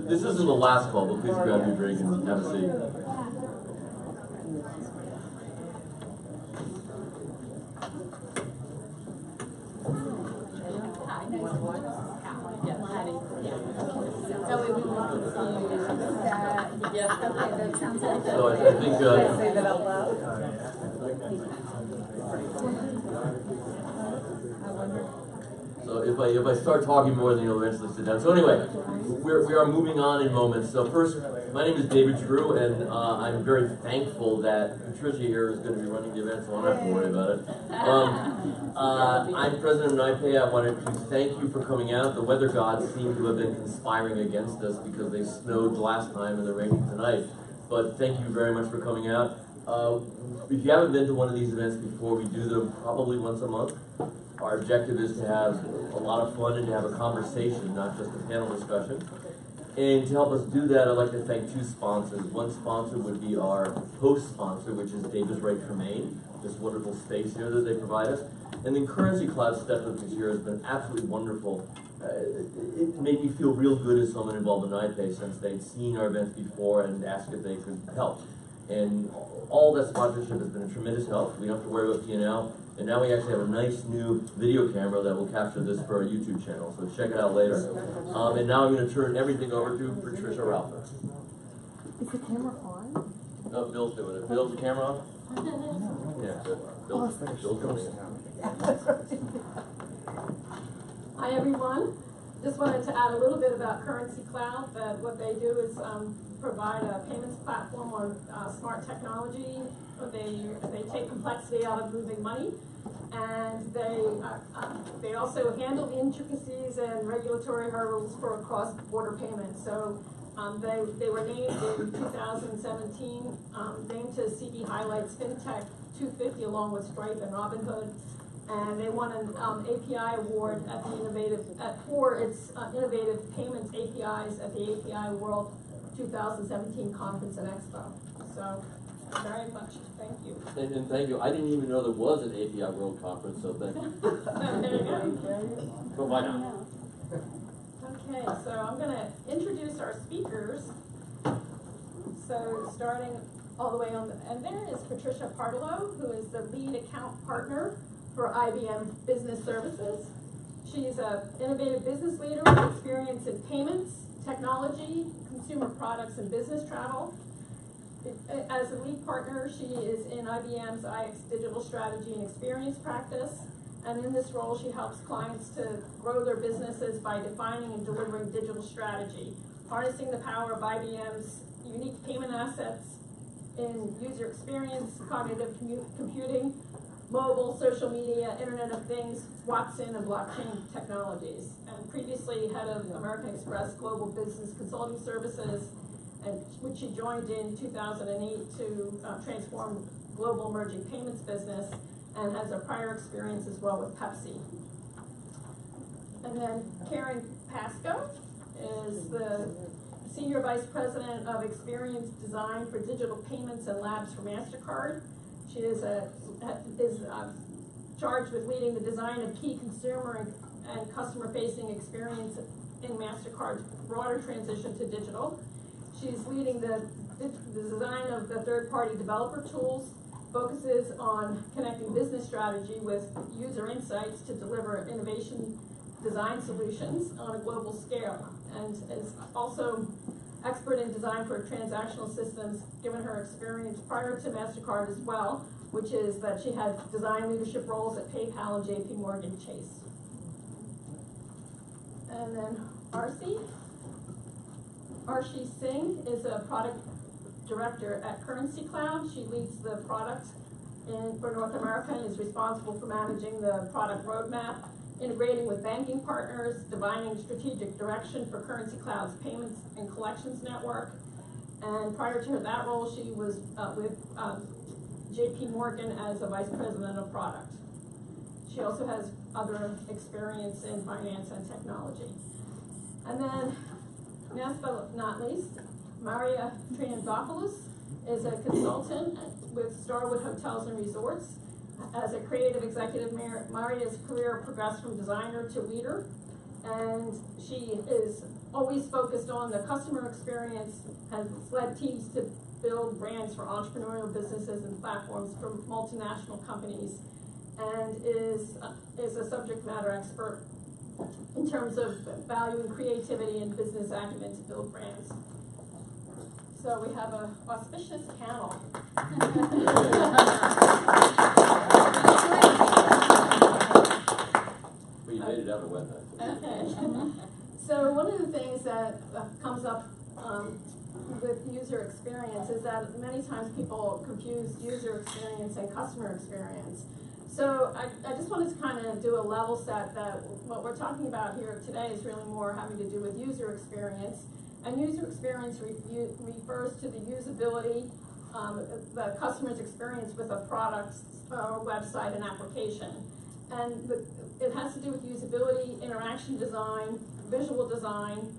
This isn't the last call, but please grab your drink and have a seat. So I think say that out loud. So if I start talking more, then you'll eventually sit down. So anyway, we are moving on in moments. So first, my name is David Drew, and I'm very thankful that Patricia here is going to be running the event, so I don't have to worry about it. I'm president of NIPE. I wanted to thank you for coming out. The weather gods seem to have been conspiring against us because they snowed last time and they're raining tonight. But thank you very much for coming out. If you haven't been to one of these events before, we do them probably once a month. Our objective is to have a lot of fun and to have a conversation, not just a panel discussion. And to help us do that, I'd like to thank two sponsors. One sponsor would be our host sponsor, which is Davis Wright Tremaine, this wonderful space here that they provide us. And then Currency Cloud step up this year has been absolutely wonderful. It made me feel real good as someone involved in NIPE since they'd seen our events before and asked if they could help. And all that sponsorship has been a tremendous help. We don't have to worry about P&L. And now we actually have a nice new video camera that will capture this for our YouTube channel. So check it out later. And now I'm going to turn everything over to Patricia Ralph. Is the camera on? No, Bill's doing it. Bill's the camera on? Yeah, good. Bill's doing it. Hi everyone. Just wanted to add a little bit about Currency Cloud. That what they do is provide a payments platform on smart technology. They take complexity out of moving money, and they also handle the intricacies and regulatory hurdles for cross-border payments. So they were named in 2017, named to CB Highlights FinTech 250 along with Stripe and Robinhood. And they won an API award at the for its innovative payments APIs at the API World 2017 Conference and Expo. So very much thank you. And thank you. I didn't even know there was an API World Conference, so thank you. There you go. But why not? Okay, so I'm going to introduce our speakers. So starting all the way on the end there is Patricia Partillo, who is the lead account partner for IBM Business Services. She's an innovative business leader with experience in payments, technology, consumer products, and business travel. As a lead partner, she is in IBM's iX Digital Strategy and Experience practice. And in this role, she helps clients to grow their businesses by defining and delivering digital strategy, harnessing the power of IBM's unique payment assets in user experience, cognitive computing, mobile, social media, Internet of Things, Watson, and blockchain technologies. And previously head of American Express Global Business Consulting Services, and which she joined in 2008 to transform global emerging payments business, and has a prior experience as well with Pepsi. And then Karen Pasco is the Senior Vice President of Experience Design for Digital Payments and Labs for MasterCard. She is charged with leading the design of key consumer and customer-facing experience in MasterCard's broader transition to digital. She's leading the design of the third-party developer tools, focuses on connecting business strategy with user insights to deliver innovation design solutions on a global scale, and is also expert in design for transactional systems, given her experience prior to MasterCard as well, which is that she had design leadership roles at PayPal and JP Morgan Chase. And then Arshi Singh is a product director at Currency Cloud. She leads the product for North America and is responsible for managing the product roadmap, integrating with banking partners, defining strategic direction for Currency Cloud's payments and collections network. And prior to that role, she was with JP Morgan as a vice president of product. She also has other experience in finance and technology. And then, last but not least, Maria Triantafyllis is a consultant with Starwood Hotels and Resorts. As a creative executive, Maria's career progressed from designer to leader. And she is always focused on the customer experience, has led teams to build brands for entrepreneurial businesses and platforms for multinational companies, and is a subject matter expert in terms of valuing creativity and business acumen to build brands. So we have an auspicious panel. Well, you made it out of wet night. Okay. So one of the things that comes up with user experience is that many times people confuse user experience and customer experience. So I just wanted to kind of do a level set that what we're talking about here today is really more having to do with user experience. And user experience refers to the usability, the customer's experience with a product, website, and application. And it has to do with usability, interaction design, visual design,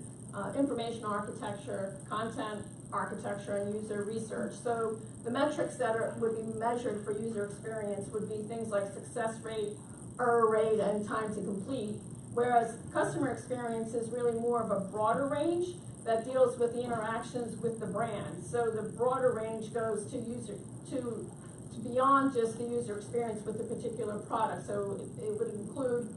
information architecture, content architecture, and user research. So the metrics that would be measured for user experience would be things like success rate, error rate, and time to complete, whereas customer experience is really more of a broader range that deals with the interactions with the brand. So the broader range goes to beyond just the user experience with the particular product. So it would include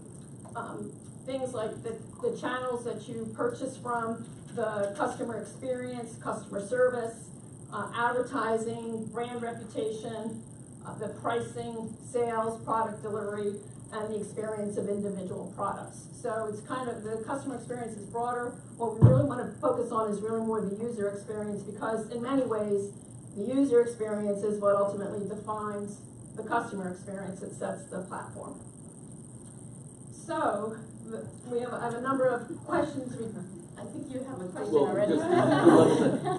things like the channels that you purchase from, the customer experience, customer service, advertising, brand reputation, the pricing, sales, product delivery, and the experience of individual products. So it's kind of, the customer experience is broader. What we really want to focus on is really more the user experience, because in many ways, the user experience is what ultimately defines the customer experience that sets the platform. So I have a number of questions. I think you have a question already.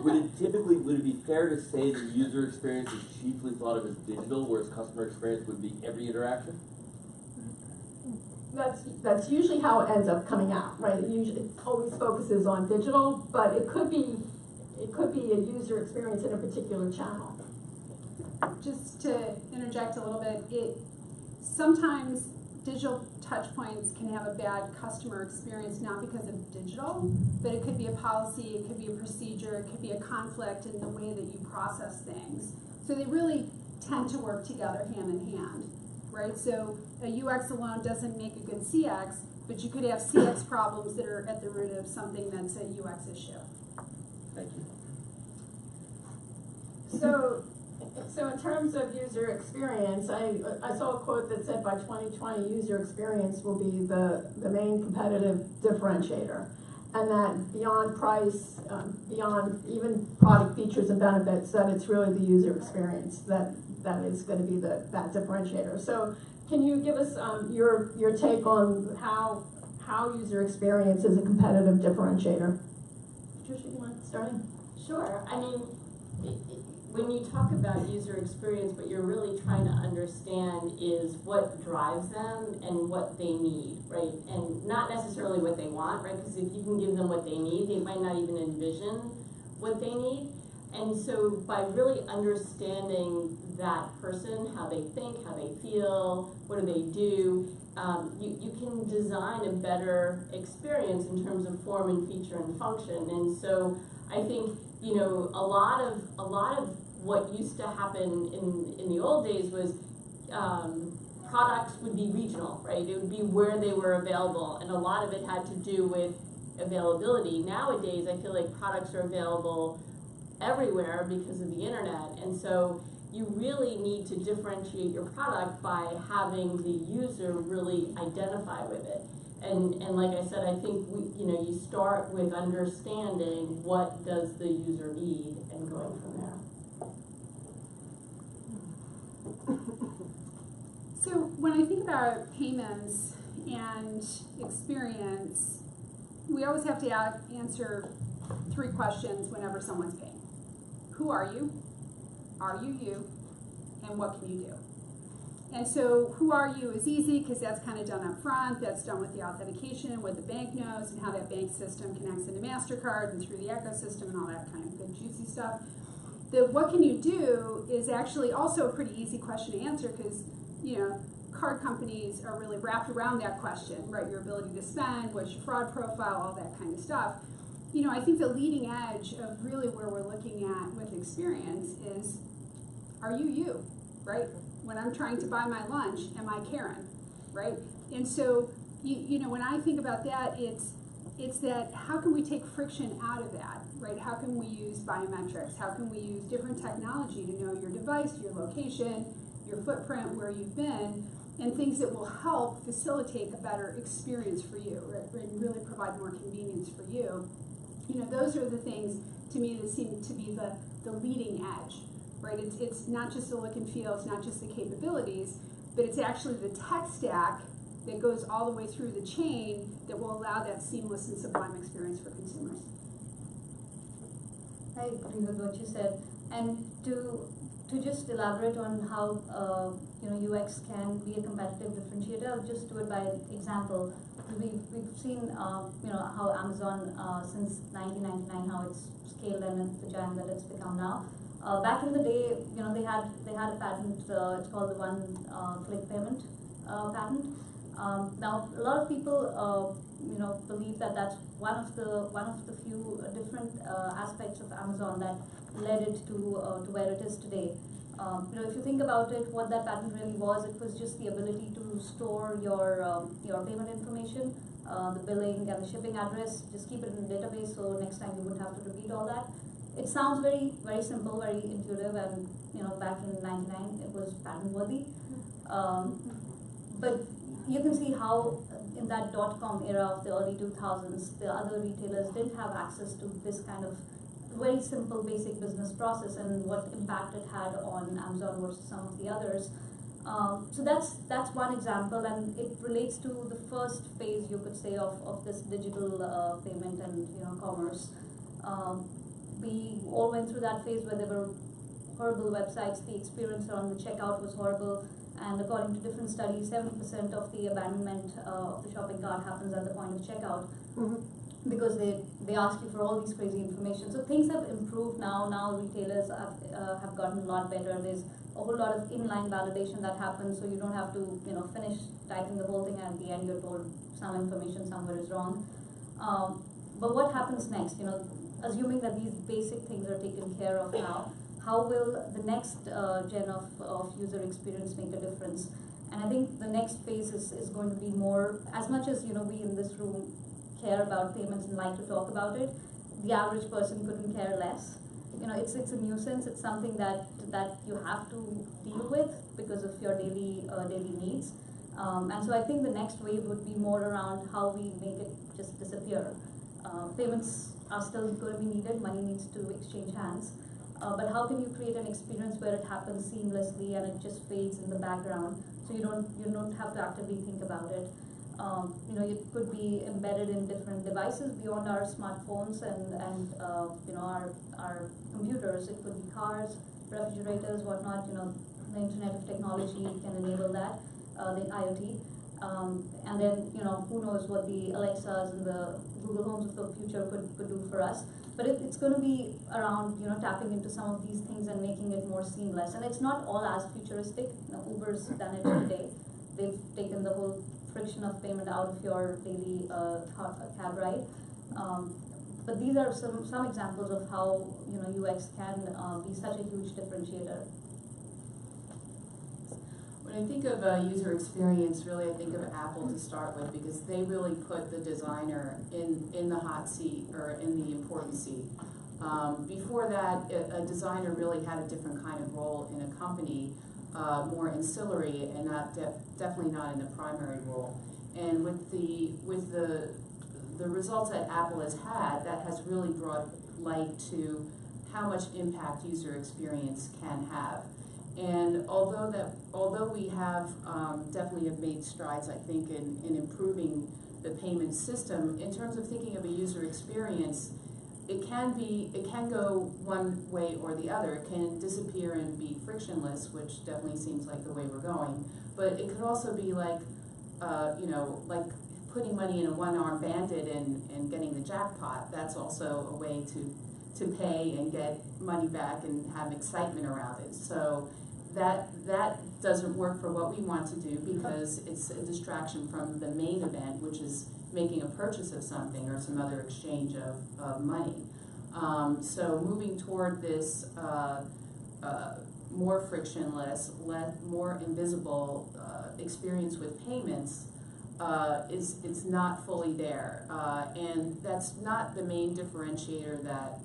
Would it be fair to say that user experience is chiefly thought of as digital, whereas customer experience would be every interaction? That's usually how it ends up coming out, right? It always focuses on digital, but it could be a user experience in a particular channel. Just to interject a little bit, sometimes digital touch points can have a bad customer experience, not because of digital, but it could be a policy, it could be a procedure, it could be a conflict in the way that you process things. So they really tend to work together hand in hand, right? So a UX alone doesn't make a good CX, but you could have CX problems that are at the root of something that's a UX issue. Thank you. So in terms of user experience, I saw a quote that said by 2020, user experience will be the main competitive differentiator. And that beyond price, beyond even product features and benefits, that it's really the user experience that is going to be that differentiator. So can you give us your take on how user experience is a competitive differentiator? Patricia, you want starting? Sure. I mean, when you talk about user experience, what you're really trying to understand is what drives them and what they need, right? And not necessarily what they want, right? Because if you can give them what they need, they might not even envision what they need. And so by really understanding that person, how they think, how they feel, what do they do, you can design a better experience in terms of form and feature and function. And so I think, you know, a lot of what used to happen in the old days was products would be regional, right? It would be where they were available, and a lot of it had to do with availability. Nowadays, I feel like products are available everywhere because of the internet, and so you really need to differentiate your product by having the user really identify with it. And like I said, I think you start with understanding what does the user need and going from there. So when I think about payments and experience, we always have to answer 3 questions whenever someone's paying. Who are you? Are you you? And what can you do? And so who are you is easy because that's kind of done up front. That's done with the authentication, what the bank knows, and how that bank system connects into MasterCard and through the ecosystem and all that kind of good juicy stuff. The what can you do is actually also a pretty easy question to answer because, card companies are really wrapped around that question, right? Your ability to spend, what's your fraud profile, all that kind of stuff. You know, I think the leading edge of really where we're looking at with experience is, are you, right? When I'm trying to buy my lunch, am I Karen, right? And so, you know, when I think about that, it's that how can we take friction out of that, right? How can we use biometrics? How can we use different technology to know your device, your location, your footprint, where you've been, and things that will help facilitate a better experience for you, right? And really provide more convenience for you. You know, those are the things to me that seem to be the leading edge, right? It's not just the look and feel, it's not just the capabilities, but it's actually the tech stack that goes all the way through the chain that will allow that seamless and sublime experience for consumers. I agree with what you said, and to just elaborate on how you know, UX can be a competitive differentiator, I'll just do it by example. We've seen you know, how Amazon since 1999, how it's scaled and the giant that it's become now. Back in the day, you know, they had a patent. It's called the one-click payment patent. Now, a lot of people you know, believe that that's one of the few different aspects of Amazon that led it to where it is today. You know, if you think about it, what that patent really was, it was just the ability to store your payment information, the billing and the shipping address, just keep it in the database so next time you wouldn't have to repeat all that. It sounds very, very simple, very intuitive, and you know, back in '99 it was patent worthy. But you can see how in that .com era of the early 2000s, the other retailers didn't have access to this kind of very simple basic business process and what impact it had on Amazon versus some of the others. So that's one example, and it relates to the first phase, you could say, of this digital payment and, you know, commerce. We all went through that phase where there were horrible websites, the experience on the checkout was horrible, and according to different studies, 70% of the abandonment of the shopping cart happens at the point of checkout. Because they ask you for all these crazy information. So things have improved now. Now retailers have gotten a lot better. There's a whole lot of inline validation that happens, so you don't have to, you know, finish typing the whole thing, and at the end you're told some information somewhere is wrong. But what happens next? You know, assuming that these basic things are taken care of now, how will the next gen of user experience make a difference? And I think the next phase is going to be more, as much as, you know, we in this room care about payments and like to talk about it, the average person couldn't care less. You know, it's a nuisance. It's something that you have to deal with because of your daily needs. And so I think the next wave would be more around how we make it just disappear. Payments are still going to be needed. Money needs to exchange hands. But how can you create an experience where it happens seamlessly and it just fades in the background, so you don't have to actively think about it. You know, it could be embedded in different devices beyond our smartphones and you know, our computers. It could be cars, refrigerators, whatnot. You know, the Internet of Technology can enable that, the IoT. And then, you know, who knows what the Alexas and the Google Homes of the future could do for us. But it's going to be around, you know, tapping into some of these things and making it more seamless. And it's not all as futuristic. You know, Uber's done it today. They've taken the whole friction of payment out of your daily cab ride. But these are some examples of how, you know, UX can be such a huge differentiator. When I think of user experience, really I think of Apple to start with, because they really put the designer in the hot seat, or in the important seat. Before that, a designer really had a different kind of role in a company, more ancillary, and definitely not in a primary role. And with the results that Apple has had, that has really brought light to how much impact user experience can have. And although we have definitely have made strides, I think, in improving the payment system, in terms of thinking of a user experience, it can go one way or the other. It can disappear and be frictionless, which definitely seems like the way we're going. But it could also be like, you know, like putting money in a one-armed bandit and getting the jackpot. That's also a way to pay and get money back and have excitement around it. So that doesn't work for what we want to do because it's a distraction from the main event, which is making a purchase of something or some other exchange of money. So moving toward this more frictionless, more invisible experience with payments it's not fully there, and that's not the main differentiator that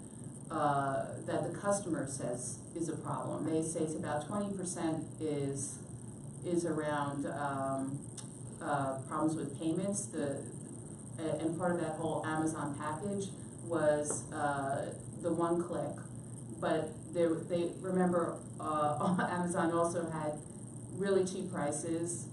the customer says is a problem. They say it's about 20% is around problems with payments. And part of that whole Amazon package was the one click, but they remember Amazon also had really cheap prices.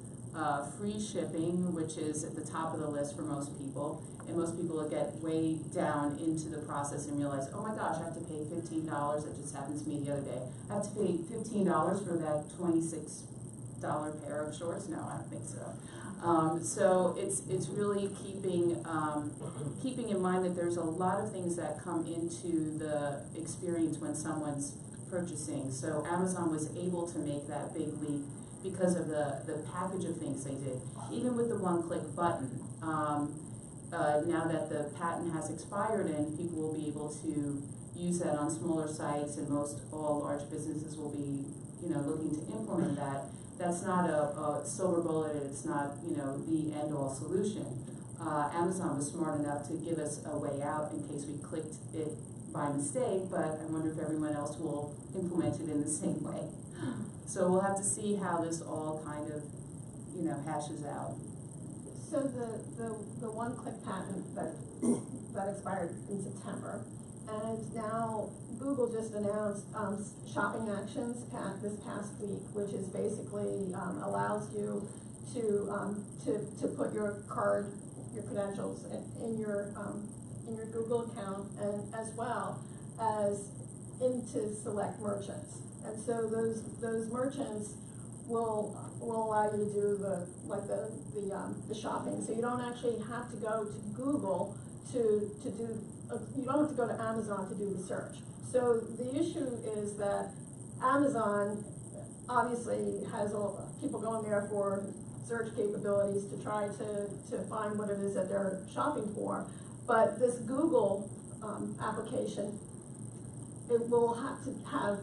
Free shipping, which is at the top of the list for most people, and most people will get way down into the process and realize, oh my gosh, I have to pay $15. That just happened to me the other day. I have to pay $15 for that $26 pair of shorts. No, I don't think so. So it's really keeping in mind that there's a lot of things that come into the experience when someone's purchasing. So Amazon was able to make that big leap because of the package of things they did. Even with the one-click button, now that the patent has expired and people will be able to use that on smaller sites, and most all large businesses will be, looking to implement that. That's not a silver bullet. It's not, the end-all solution. Amazon was smart enough to give us a way out in case we clicked it by mistake, but I wonder if everyone else will implement it in the same way. So we'll have to see how this all kind of, hashes out. So the one-click patent that expired in September, and now Google just announced shopping actions this past week, which is basically allows you to put your card, your credentials in your Google account, and as well as into select merchants. And so those merchants will allow you to do the shopping. So you don't actually have to go to Google to do. You don't have to go to Amazon to do the search. So the issue is that Amazon obviously has people going there for search capabilities to try to find what it is that they're shopping for. But this Google application, it will have to have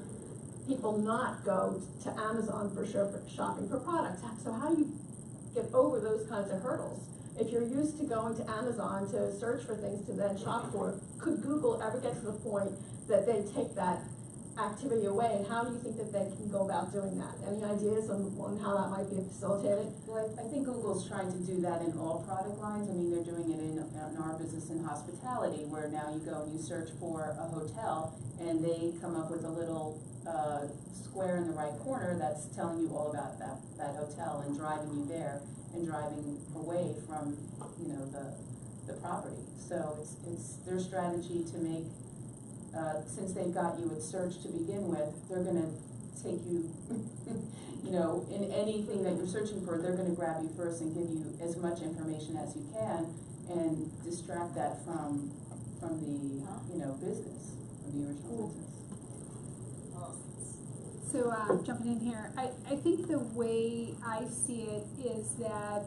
people not go to Amazon for shopping for products. So how do you get over those kinds of hurdles? If you're used to going to Amazon to search for things to then shop for, could Google ever get to the point that they take that activity away? And how do you think that they can go about doing that? Any ideas on how that might be facilitated? Well, I think Google's trying to do that in all product lines. I mean, they're doing it in our business in hospitality, where now you go and you search for a hotel, and they come up with a little square in the right corner that's telling you all about that hotel and driving you there and driving away from the property. So it's their strategy to make since they've got you at search to begin with, they're going to take you in anything that you're searching for, they're going to grab you first and give you as much information as you can and distract that from the business, from the original business. So jumping in here, I think the way I see it is that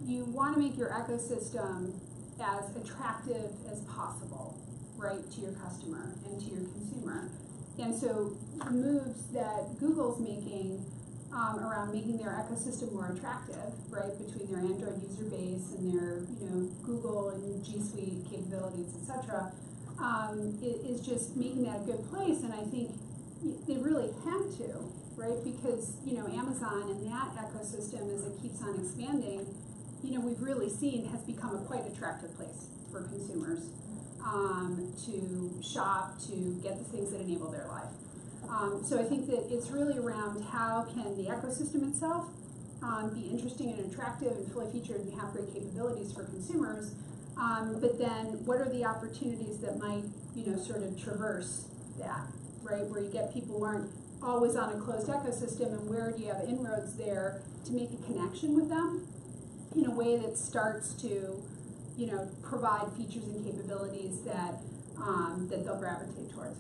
you want to make your ecosystem as attractive as possible, right, to your customer and to your consumer. And so the moves that Google's making around making their ecosystem more attractive, right, between their Android user base and their Google and G Suite capabilities, etc., is just making that a good place. And I think they really have to, right? Because, Amazon and that ecosystem, as it keeps on expanding, we've really seen has become a quite attractive place for consumers to shop, to get the things that enable their life. So I think that it's really around how can the ecosystem itself be interesting and attractive and fully featured and have great capabilities for consumers, but then what are the opportunities that might, sort of traverse that, right, where you get people who aren't always on a closed ecosystem, and where do you have inroads there to make a connection with them in a way that starts to, provide features and capabilities that that they'll gravitate towards.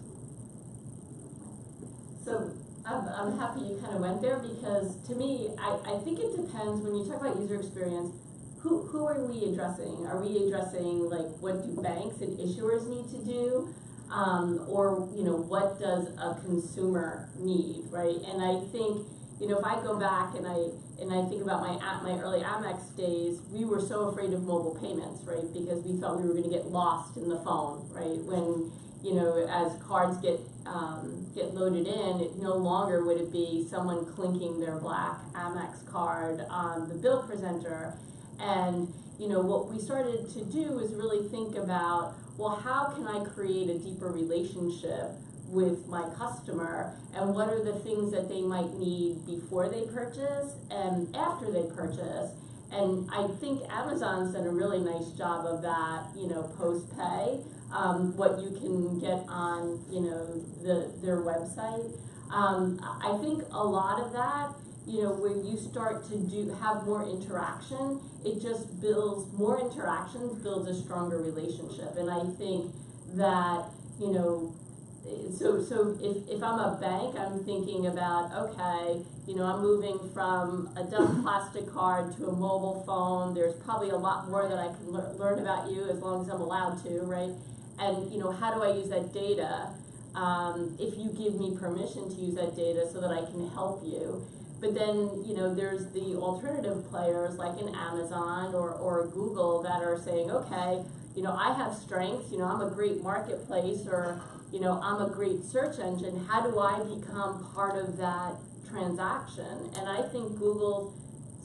So I'm happy you kind of went there because to me, I think it depends when you talk about user experience, who are we addressing? Are we addressing like what do banks and issuers need to do? Or, you know, what does a consumer need, right? And I think, you know, if I go back and I think about my early Amex days, we were so afraid of mobile payments, right? Because we thought we were gonna get lost in the phone, right? When, you know, as cards get loaded in, it no longer would it be someone clinking their black Amex card on the bill presenter. And, you know, what we started to do is really think about, well, how can I create a deeper relationship with my customer, and what are the things that they might need before they purchase and after they purchase. And I think Amazon's done a really nice job of that, you know, post-pay, what you can get on, you know, their website. I think a lot of that, you know, when you start to have more interaction, it just builds more interactions, builds a stronger relationship. And I think that, you know, so if I'm a bank, I'm thinking about, okay, you know, I'm moving from a dumb plastic card to a mobile phone. There's probably a lot more that I can learn about you as long as I'm allowed to, right? And, you know, how do I use that data? If you give me permission to use that data so that I can help you. But then, you know, there's the alternative players like an Amazon or Google that are saying, okay, you know, I have strengths, you know, I'm a great marketplace, or, you know, I'm a great search engine. How do I become part of that transaction? And I think Google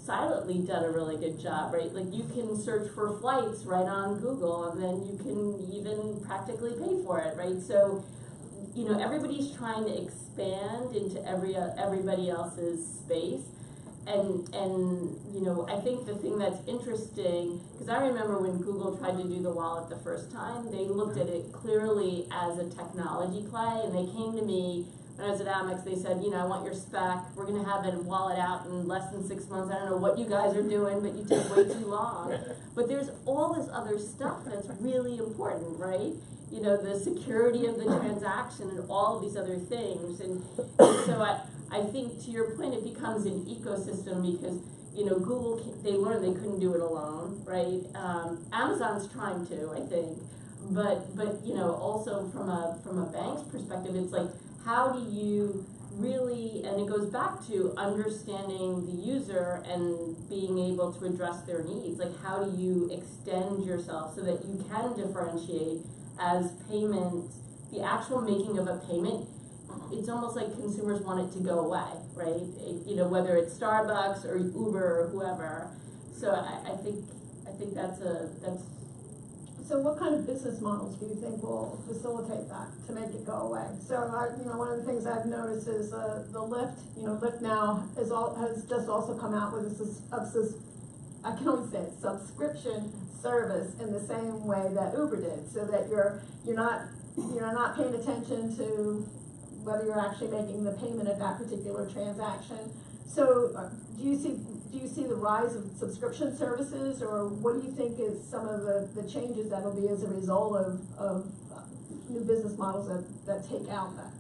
silently done a really good job, right? Like you can search for flights right on Google, and then you can even practically pay for it, right? So, you know, everybody's trying to expand into everybody else's space. And you know, I think the thing that's interesting, because I remember when Google tried to do the wallet the first time, they looked at it clearly as a technology play, and they came to me when I was at Amex. They said, you know, I want your spec. We're going to have a wallet out in less than 6 months. I don't know what you guys are doing, but you take way too long. But there's all this other stuff that's really important, right? You know, the security of the transaction and all of these other things. And so I think, to your point, it becomes an ecosystem because, you know, Google, they learned they couldn't do it alone, right? Amazon's trying to, I think. But you know, also from a bank's perspective, it's like, how do you really, and it goes back to understanding the user and being able to address their needs. Like, how do you extend yourself so that you can differentiate as payment, the actual making of a payment? It's almost like consumers want it to go away, right? You know, whether it's Starbucks or Uber or whoever. So I think that's. So what kind of business models do you think will facilitate that to make it go away? So you know, one of the things I've noticed is the Lyft. You know, Lyft now has just also come out with I can only say it, subscription service in the same way that Uber did, so that you're not paying attention to whether you're actually making the payment of that particular transaction. So do you see the rise of subscription services, or what do you think is some of the changes that will be as a result of new business models that take out that?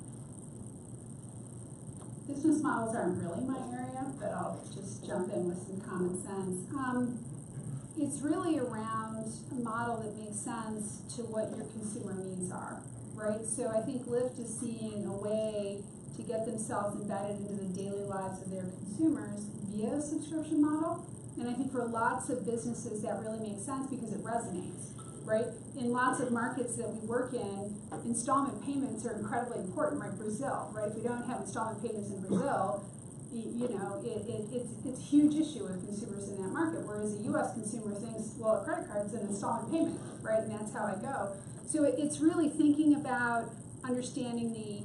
Business models aren't really my area, but I'll just jump in with some common sense. It's really around a model that makes sense to what your consumer needs are, right? So I think Lyft is seeing a way to get themselves embedded into the daily lives of their consumers via a subscription model. And I think for lots of businesses that really makes sense because it resonates, right? In lots of markets that we work in, installment payments are incredibly important, right? Brazil, right? If we don't have installment payments in Brazil, you know, it's a huge issue with consumers in that market, whereas a U.S. consumer thinks, well, a credit card is an installment payment, right? And that's how I go. So it's really thinking about understanding the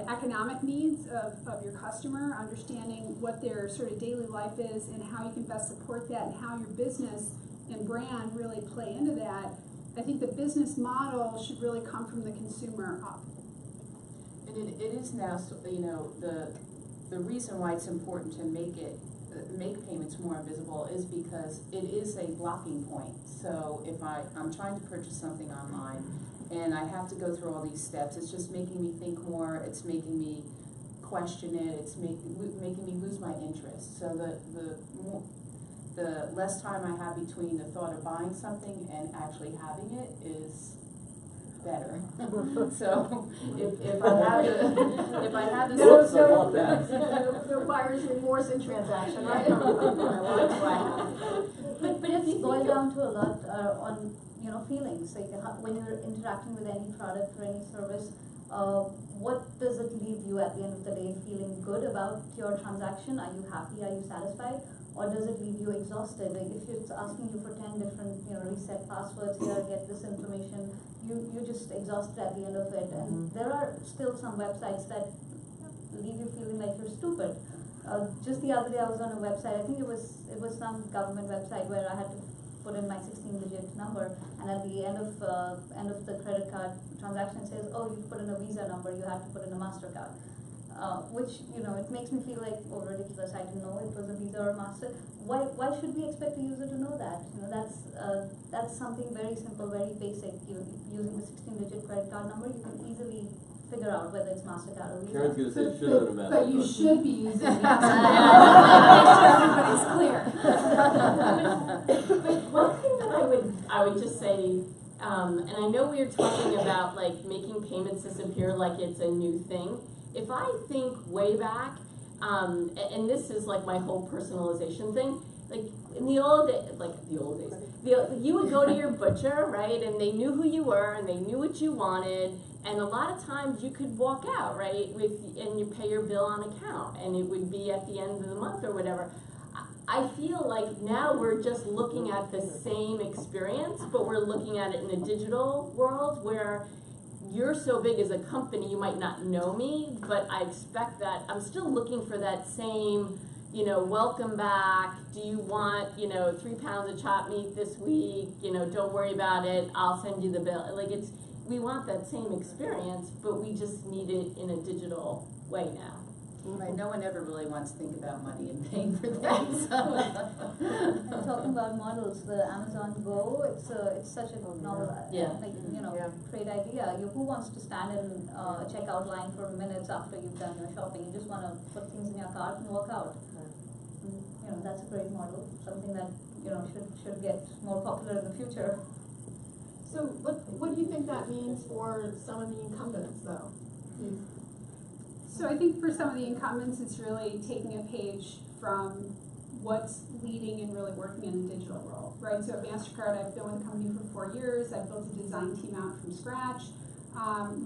economic needs of your customer, understanding what their sort of daily life is and how you can best support that, and how your business and brand really play into that. I think the business model should really come from the consumer up. And it is now, you know, the reason why it's important to make payments more invisible is because it is a blocking point. So if I'm trying to purchase something online and I have to go through all these steps, it's just making me think more, it's making me question it, it's making me lose my interest. So the less time I have between the thought of buying something and actually having it is better. So if I have the Whoops, I bought that. No buyer's remorse in transaction, right? But it's boiled down to a lot on, you know, feelings, like when you're interacting with any product or any service, what does it leave you at the end of the day feeling good about your transaction? Are you happy? Are you satisfied? Or does it leave you exhausted? Like if it's asking you for 10 different, you know, reset passwords here, get this information, you're just exhausted at the end of it. And there are still some websites that leave you feeling like you're stupid. Just the other day I was on a website, I think it was some government website where I had to put in my 16-digit number, and at the end of the credit card transaction it says, oh, you put in a Visa number, you have to put in a MasterCard. Which, you know, it makes me feel like, oh, ridiculous, I didn't know it was a Visa or a Master. Why should we expect a user to know that? You know, that's something very simple, very basic. Using the 16-digit credit card number, you can easily figure out whether it's MasterCard or Visa. Karen's gonna say should have been a But you master. should be using it. Make sure everybody's clear. But one thing that I would just say, and I know we were talking about like making payments disappear like it's a new thing. If I think way back, and this is like my whole personalization thing, like in the old days, you would go to your butcher, right, and they knew who you were and they knew what you wanted, and a lot of times you could walk out, right, and you pay your bill on account, and it would be at the end of the month or whatever. I feel like now we're just looking at the same experience, but we're looking at it in a digital world where you're so big as a company, you might not know me, but I expect that I'm still looking for that same, you know, welcome back. Do you want, you know, 3 pounds of chopped meat this week? You know, don't worry about it. I'll send you the bill. Like we want that same experience, but we just need it in a digital way now. Right, no one ever really wants to think about money and paying for things. And talking about models, the Amazon Go, it's such a novel, Yeah. like, you know, great idea. Who wants to stand in a checkout line for minutes after you've done your shopping? You just want to put things in your cart and walk out. And, you know, that's a great model, something that, you know, should get more popular in the future. So what do you think that means for some of the incumbents, though? So I think for some of the incumbents, it's really taking a page from what's leading and really working in the digital world, right? So at MasterCard, I've been with the company for 4 years. I've built a design team out from scratch,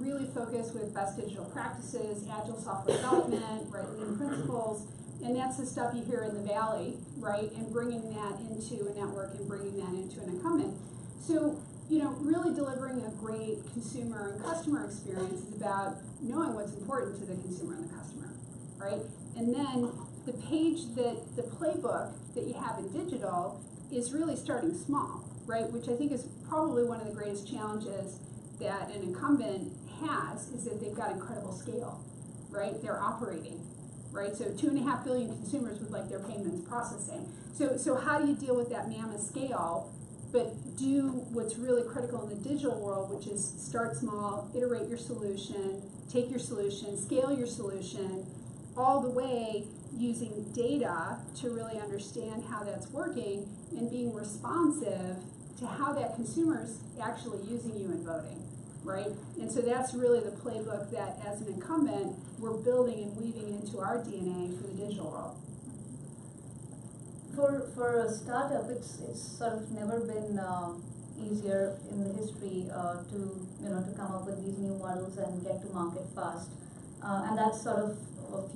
really focused with best digital practices, agile software development, right, lean principles, and that's the stuff you hear in the Valley, right? And bringing that into a network and bringing that into an incumbent. So, you know, really delivering a great consumer and customer experience is about knowing what's important to the consumer and the customer, right? And then the playbook that you have in digital is really starting small, right? Which I think is probably one of the greatest challenges that an incumbent has, is that they've got incredible scale, right? They're operating, right? So 2.5 billion consumers would like their payments processing. So how do you deal with that mammoth scale, but do what's really critical in the digital world, which is start small, iterate your solution, take your solution, scale your solution, all the way using data to really understand how that's working and being responsive to how that consumer's actually using you and voting, right? And so that's really the playbook that as an incumbent, we're building and weaving into our DNA for the digital world. For a startup, it's sort of never been easier in the history to come up with these new models and get to market fast, and that's sort of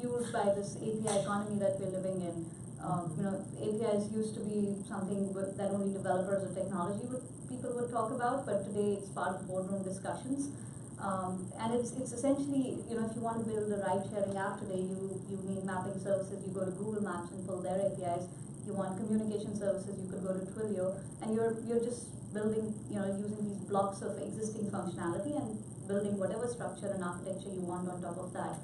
fueled by this API economy that we're living in. APIs used to be something that only developers or technology people would talk about, but today it's part of boardroom discussions. And it's essentially, if you want to build a ride-sharing app today, you need mapping services. You go to Google Maps and pull their APIs. You want communication services, you could go to Twilio, and you're just building, using these blocks of existing functionality and building whatever structure and architecture you want on top of that.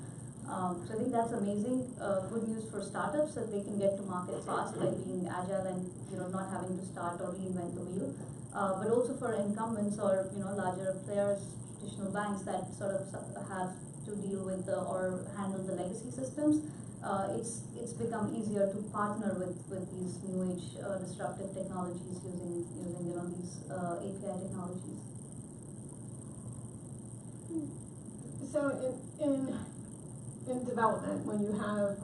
So I think that's amazing. Good news for startups that they can get to market fast by being agile and not having to start or reinvent the wheel. But also for incumbents or larger players, traditional banks that sort of have to deal with or handle the legacy systems, it's become easier to partner with these new age disruptive technologies using these API technologies. So in development, when you have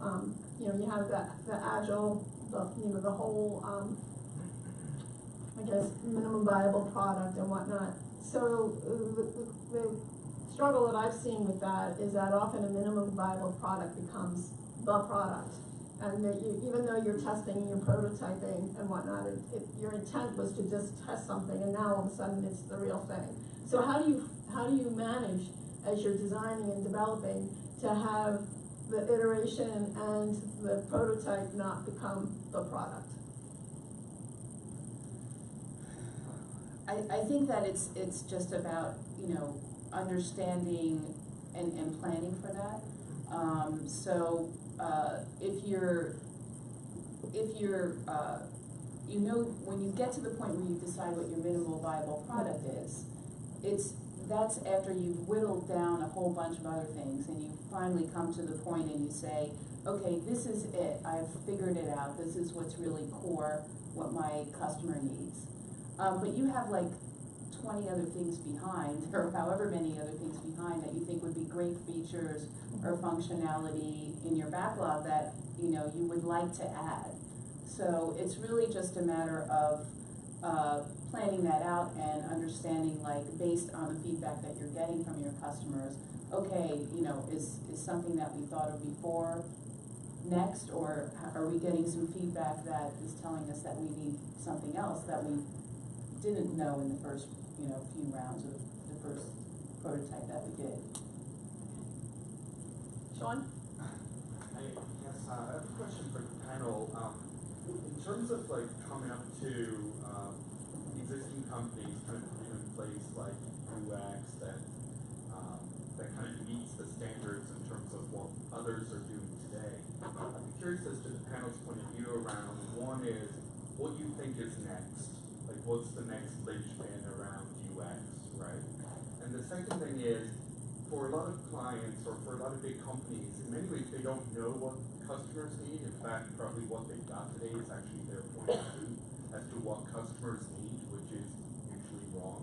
you have the agile, the whole I guess minimum viable product and whatnot. So the struggle that I've seen with that is that often a minimum viable product becomes the product, and that even though you're testing and you're prototyping and whatnot, your intent was to just test something, and now all of a sudden it's the real thing. So how do you manage as you're designing and developing to have the iteration and the prototype not become the product? I think that it's just about, understanding and planning for that. When you get to the point where you decide what your minimal viable product is, that's after you've whittled down a whole bunch of other things, and you finally come to the point and you say, okay, this is it, I've figured it out, this is what's really core, what my customer needs. But you have like 20 other things behind, or however many other things behind that you think would be great features or functionality in your backlog that you would like to add. So it's really just a matter of planning that out and understanding, like, based on the feedback that you're getting from your customers, okay, is something that we thought of before next, or are we getting some feedback that is telling us that we need something else that we didn't know in the first, few rounds of the first prototype that we did. Sean? Yes, I have a question for the panel. In terms of coming up to existing companies kind of putting in place like UX that kind of meets the standards in terms of what others are doing today, I'm curious as to the panel's point of view around, one is, what do you think is next? Like, what's the next linchpin around UX, right? And the second thing is, for a lot of clients or for a lot of big companies, in many ways they don't know what customers need. In fact, probably what they've got today is actually their point of view as to what customers need, which is usually wrong.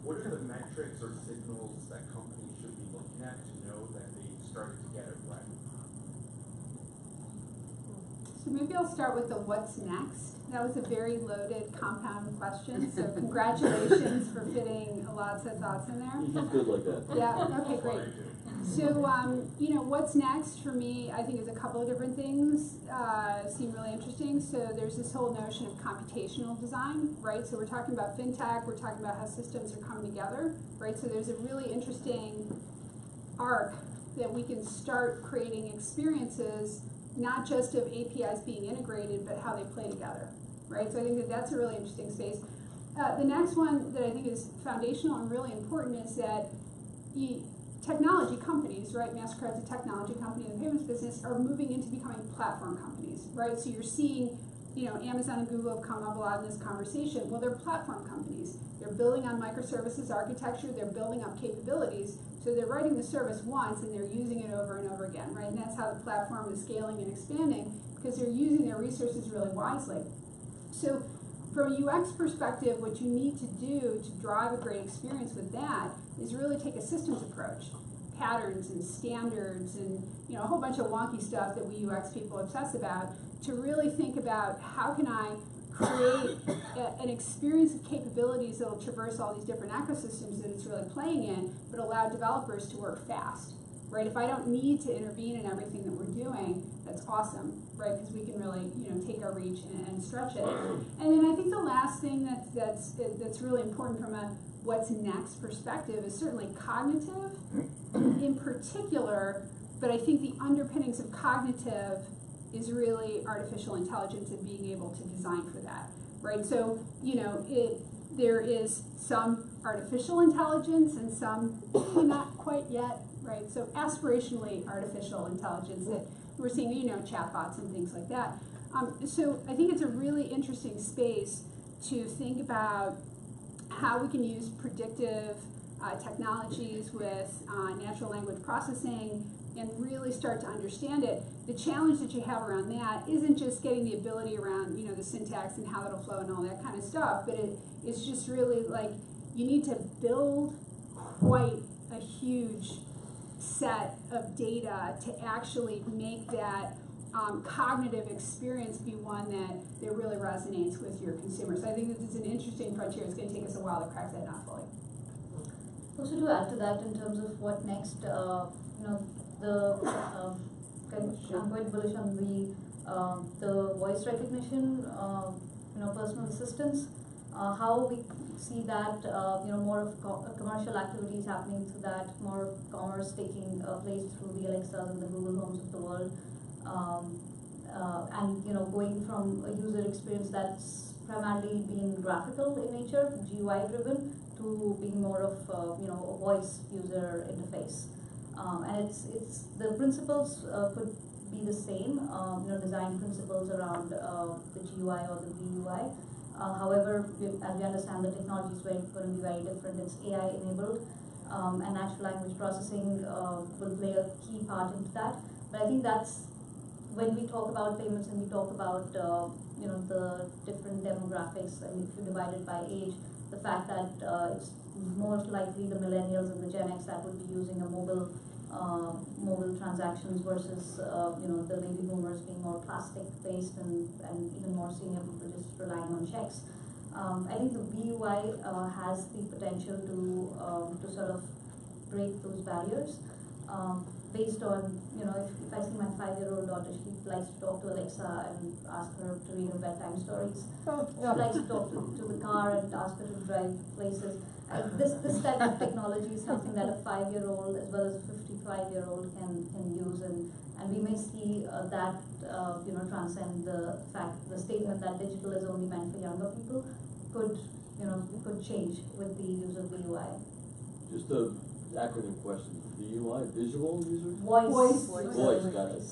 What are the metrics or signals that companies should be looking at to know that they've started to get it right? So maybe I'll start with the what's next. That was a very loaded, compound question, so congratulations for fitting lots of thoughts in there. He's good like that. Yeah, okay, great. So, what's next for me, I think, is a couple of different things seem really interesting. So there's this whole notion of computational design, right? So we're talking about fintech, we're talking about how systems are coming together, right? So there's a really interesting arc that we can start creating experiences, not just of APIs being integrated, but how they play together, right? So I think that that's a really interesting space. The next one that I think is foundational and really important is that technology companies, right, MasterCard's a technology company in the payments business, are moving into becoming platform companies, right? So you're seeing, Amazon and Google have come up a lot in this conversation. Well, they're platform companies. They're building on microservices architecture, they're building up capabilities, so they're writing the service once and they're using it over and over again, right? And that's how the platform is scaling and expanding, because they're using their resources really wisely. So from a UX perspective, what you need to do to drive a great experience with that is really take a systems approach, patterns and standards and a whole bunch of wonky stuff that we UX people obsess about, to really think about how can I create an experience of capabilities that will traverse all these different ecosystems that it's really playing in, but allow developers to work fast, right? If I don't need to intervene in everything that we're doing, that's awesome, right? Because we can really, take our reach and stretch it. And then I think the last thing that's really important from a what's next perspective is certainly cognitive in particular, but I think the underpinnings of cognitive is really artificial intelligence and being able to design for that, right? So, there is some artificial intelligence and some not quite yet, right? So aspirationally artificial intelligence that we're seeing, chatbots and things like that. So I think it's a really interesting space to think about how we can use predictive technologies, with natural language processing, and really start to understand it. The challenge that you have around that isn't just getting the ability around, the syntax and how it'll flow and all that kind of stuff, but it's just really like you need to build quite a huge set of data to actually make that cognitive experience be one that really resonates with your consumers. So I think this is an interesting frontier. It's going to take us a while to crack that nut fully. Also to add to that in terms of what next, I'm quite bullish on the voice recognition, personal assistance, how we see that, more of commercial activities happening through that, more commerce taking place through the Alexas and the Google Homes of the world, and going from a user experience that's primarily being graphical in nature, GUI driven, to being more of a voice user interface. And it's the principles could be the same, design principles around the GUI or the VUI. However, as we understand, the technology is going to be very different. It's AI enabled, and natural language processing will play a key part into that. But I think that's when we talk about payments and we talk about the different demographics, and if you divide it by age, the fact that it's most likely the millennials and the Gen X that would be using a mobile transactions versus the baby boomers being more plastic based and even more senior people just relying on checks. I think the VUI has the potential to sort of break those barriers. Based on, if I see my 5-year-old daughter, she likes to talk to Alexa and ask her to read her bedtime stories. She likes to talk to the car and ask her to drive places. This type of technology is something that a 5-year-old as well as a 55-year-old can use, and we may see that transcend the statement that digital is only meant for younger people could change with the use of the UI. Just a acronym question. VUI, visual users? Voice, gotcha.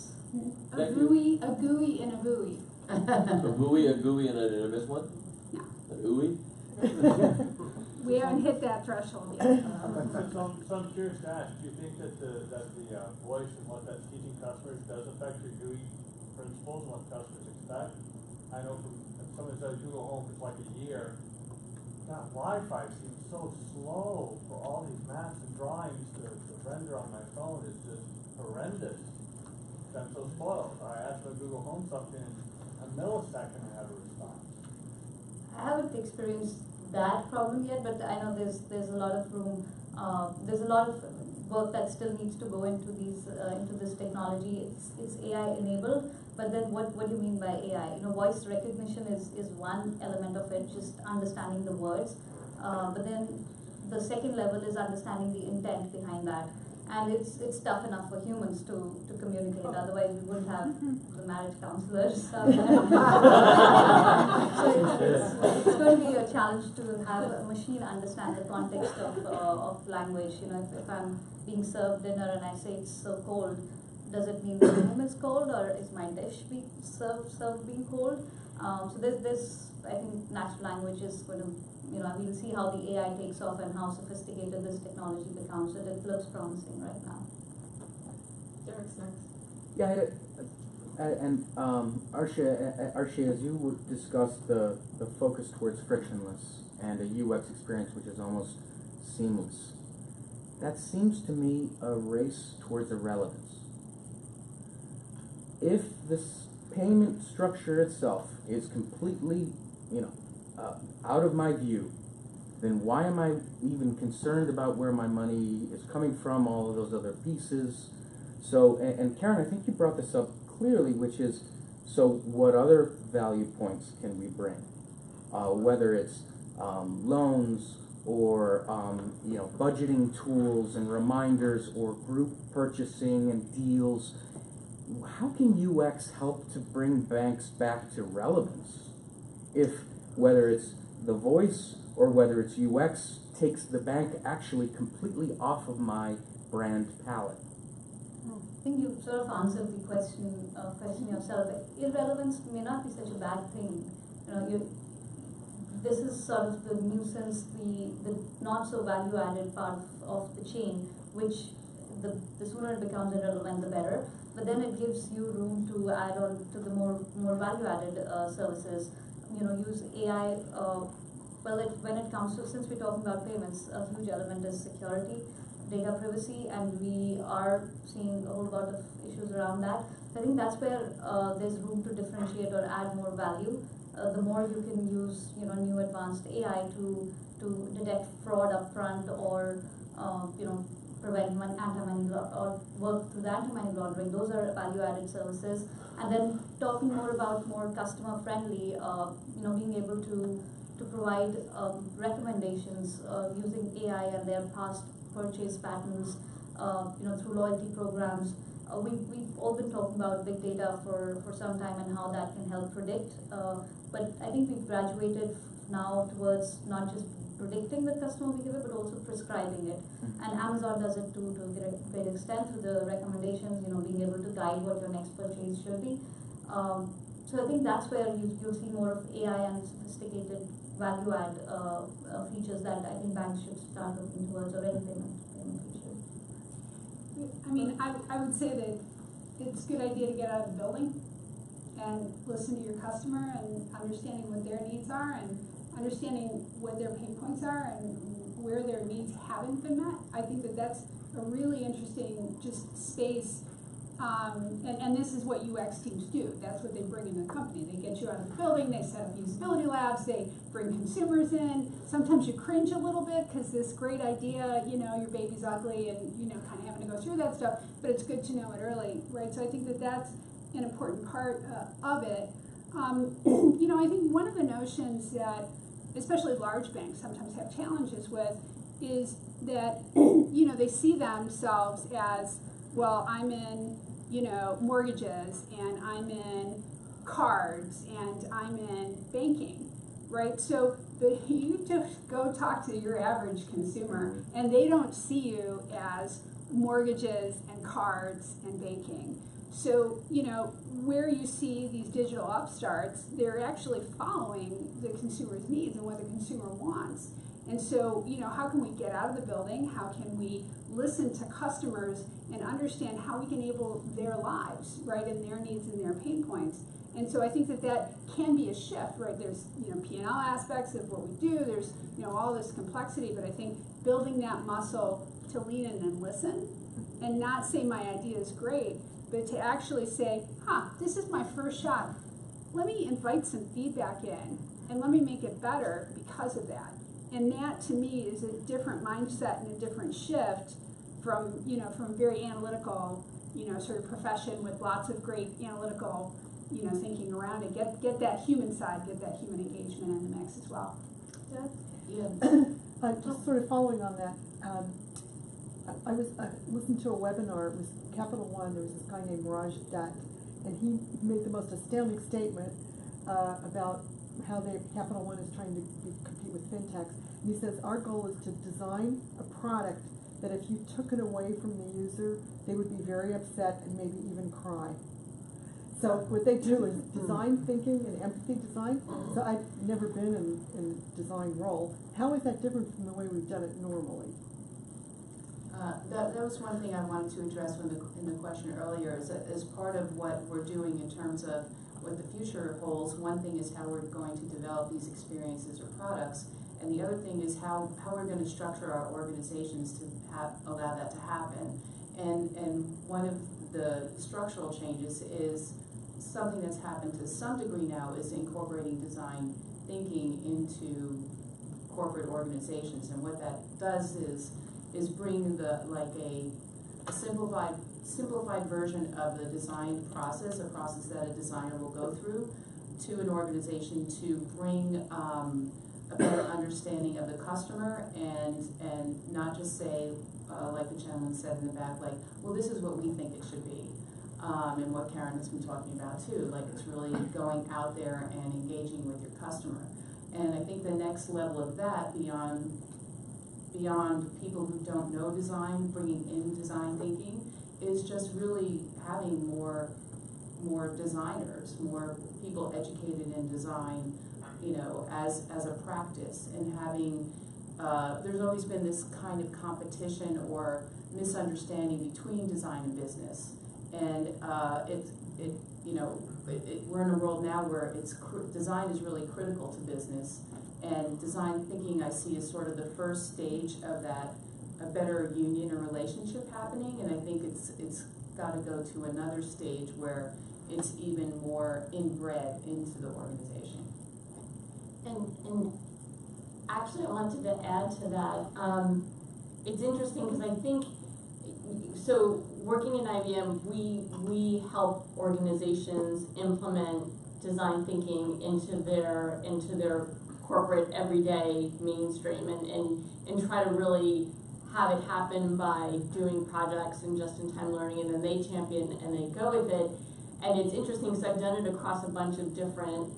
A GUI, and a VUI. A GUI, and a miss one? No. An UI? We haven't hit that threshold yet. So I'm curious to ask, do you think that the voice and what that's teaching customers does affect your GUI principles and what customers expect? I know from someone said Google Home for like a year, God, Wi-Fi seems so slow for all these maps and drawings to render on my phone is just horrendous. I'm so spoiled. I asked for Google Home something in a millisecond I have a response. I haven't experienced that problem yet, but I know there's a lot of room. There's a lot of work that still needs to go into this technology. It's AI enabled, but then what do you mean by AI? Voice recognition is one element of it, just understanding the words. But then the second level is understanding the intent behind that. And it's tough enough for humans to communicate, otherwise we wouldn't have the marriage counselors. So it's going to be a challenge to have a machine understand the context of language. If I'm being served dinner and I say it's so cold, does it mean the room is cold, or is my dish being served being cold? So there's I think natural language is going to, we'll see how the AI takes off and how sophisticated this technology becomes. It looks promising right now. Derek's next. Yeah, and Arshia, as you would discuss the focus towards frictionless and a UX experience which is almost seamless, that seems to me a race towards irrelevance. If this payment structure itself is completely, out of my view, then why am I even concerned about where my money is coming from, all of those other pieces? So, and Karen, I think you brought this up clearly, which is, so what other value points can we bring? Whether it's loans or, budgeting tools and reminders or group purchasing and deals. How can UX help to bring banks back to relevance if, whether it's the voice or whether it's UX, takes the bank actually completely off of my brand palette? I think you sort of answered the question yourself. Irrelevance may not be such a bad thing. this is sort of the nuisance, the not so value added part of the chain, which the sooner it becomes irrelevant, the better. But then it gives you room to add on to the more value added services. Use AI. When it comes to, since we're talking about payments, a huge element is security, data privacy, and we are seeing a whole lot of issues around that. So I think that's where there's room to differentiate or add more value. The more you can use, new advanced AI to detect fraud upfront, or prevent anti-money or work through the anti-money laundering. Those are value-added services. And then talking more about more customer-friendly, being able to provide recommendations using AI and their past purchase patterns, through loyalty programs. We've all been talking about big data for some time and how that can help predict. But I think we've graduated now towards not just predicting the customer behavior, but also prescribing it. And Amazon does it too, to a great extent, through the recommendations, being able to guide what your next purchase should be. So I think that's where you'll see more of AI and sophisticated value add features that I think banks should start looking towards, or any payment features. I mean, I would say that it's a good idea to get out of the building and listen to your customer and understanding what their needs are and understanding what their pain points are and where their needs haven't been met. I think that that's a really interesting just space. And this is what UX teams do. That's what they bring in the company. They get you out of the building, they set up usability labs, they bring consumers in. Sometimes you cringe a little bit because this great idea, your baby's ugly and, kind of having to go through that stuff, but it's good to know it early, right? So I think that that's an important part of it. I think one of the notions that especially large banks sometimes have challenges with is that, they see themselves as, well, I'm in, mortgages, and I'm in cards, and I'm in banking, right? So you just go talk to your average consumer, and they don't see you as mortgages and cards and banking. So, where you see these digital upstarts, they're actually following the consumer's needs and what the consumer wants. And so, how can we get out of the building? How can we listen to customers and understand how we can enable their lives, right, and their needs and their pain points? And so I think that can be a shift, right? There's, P&L aspects of what we do. There's, all this complexity, but I think building that muscle to lean in and listen and not say my idea is great, but to actually say, this is my first shot. Let me invite some feedback in and let me make it better because of that. And that to me is a different mindset and a different shift from, from a very analytical, sort of profession with lots of great analytical, thinking around it. Get that human side, get that human engagement in the mix as well. Yeah. Just sort of following on that, I listened to a webinar. It was Capital One. There was this guy named Raj Dutt, and he made the most astounding statement about how Capital One is trying to compete with fintechs. And he says, our goal is to design a product that if you took it away from the user, they would be very upset and maybe even cry. So what they do is design thinking and empathy design. So I've never been in a design role. How is that different from the way we've done it normally? That was one thing I wanted to address in the question earlier, is that as part of what we're doing in terms of what the future holds, one thing is how we're going to develop these experiences or products, and the other thing is how we're going to structure our organizations to allow that to happen. And one of the structural changes is something that's happened to some degree now, is incorporating design thinking into corporate organizations. And what that does is bring a simplified version of the design process, a process that a designer will go through, to an organization to bring a better understanding of the customer, and not just say, like the gentleman said in the back, like, well, this is what we think it should be. And what Karen has been talking about too, like it's really going out there and engaging with your customer. And I think the next level of that, beyond people who don't know design, bringing in design thinking, is just really having more designers, more people educated in design, as a practice, and having, there's always been this kind of competition or misunderstanding between design and business. And we're in a world now where design is really critical to business, and design thinking I see as sort of the first stage of that, a better union or relationship happening, and I think it's got to go to another stage where it's even more inbred into the organization. And actually I wanted to add to that, it's interesting because I think, so working in IBM, we help organizations implement design thinking into their corporate everyday mainstream, and try to really have it happen by doing projects and just-in-time learning, and then they champion and they go with it. And it's interesting because I've done it across a bunch of different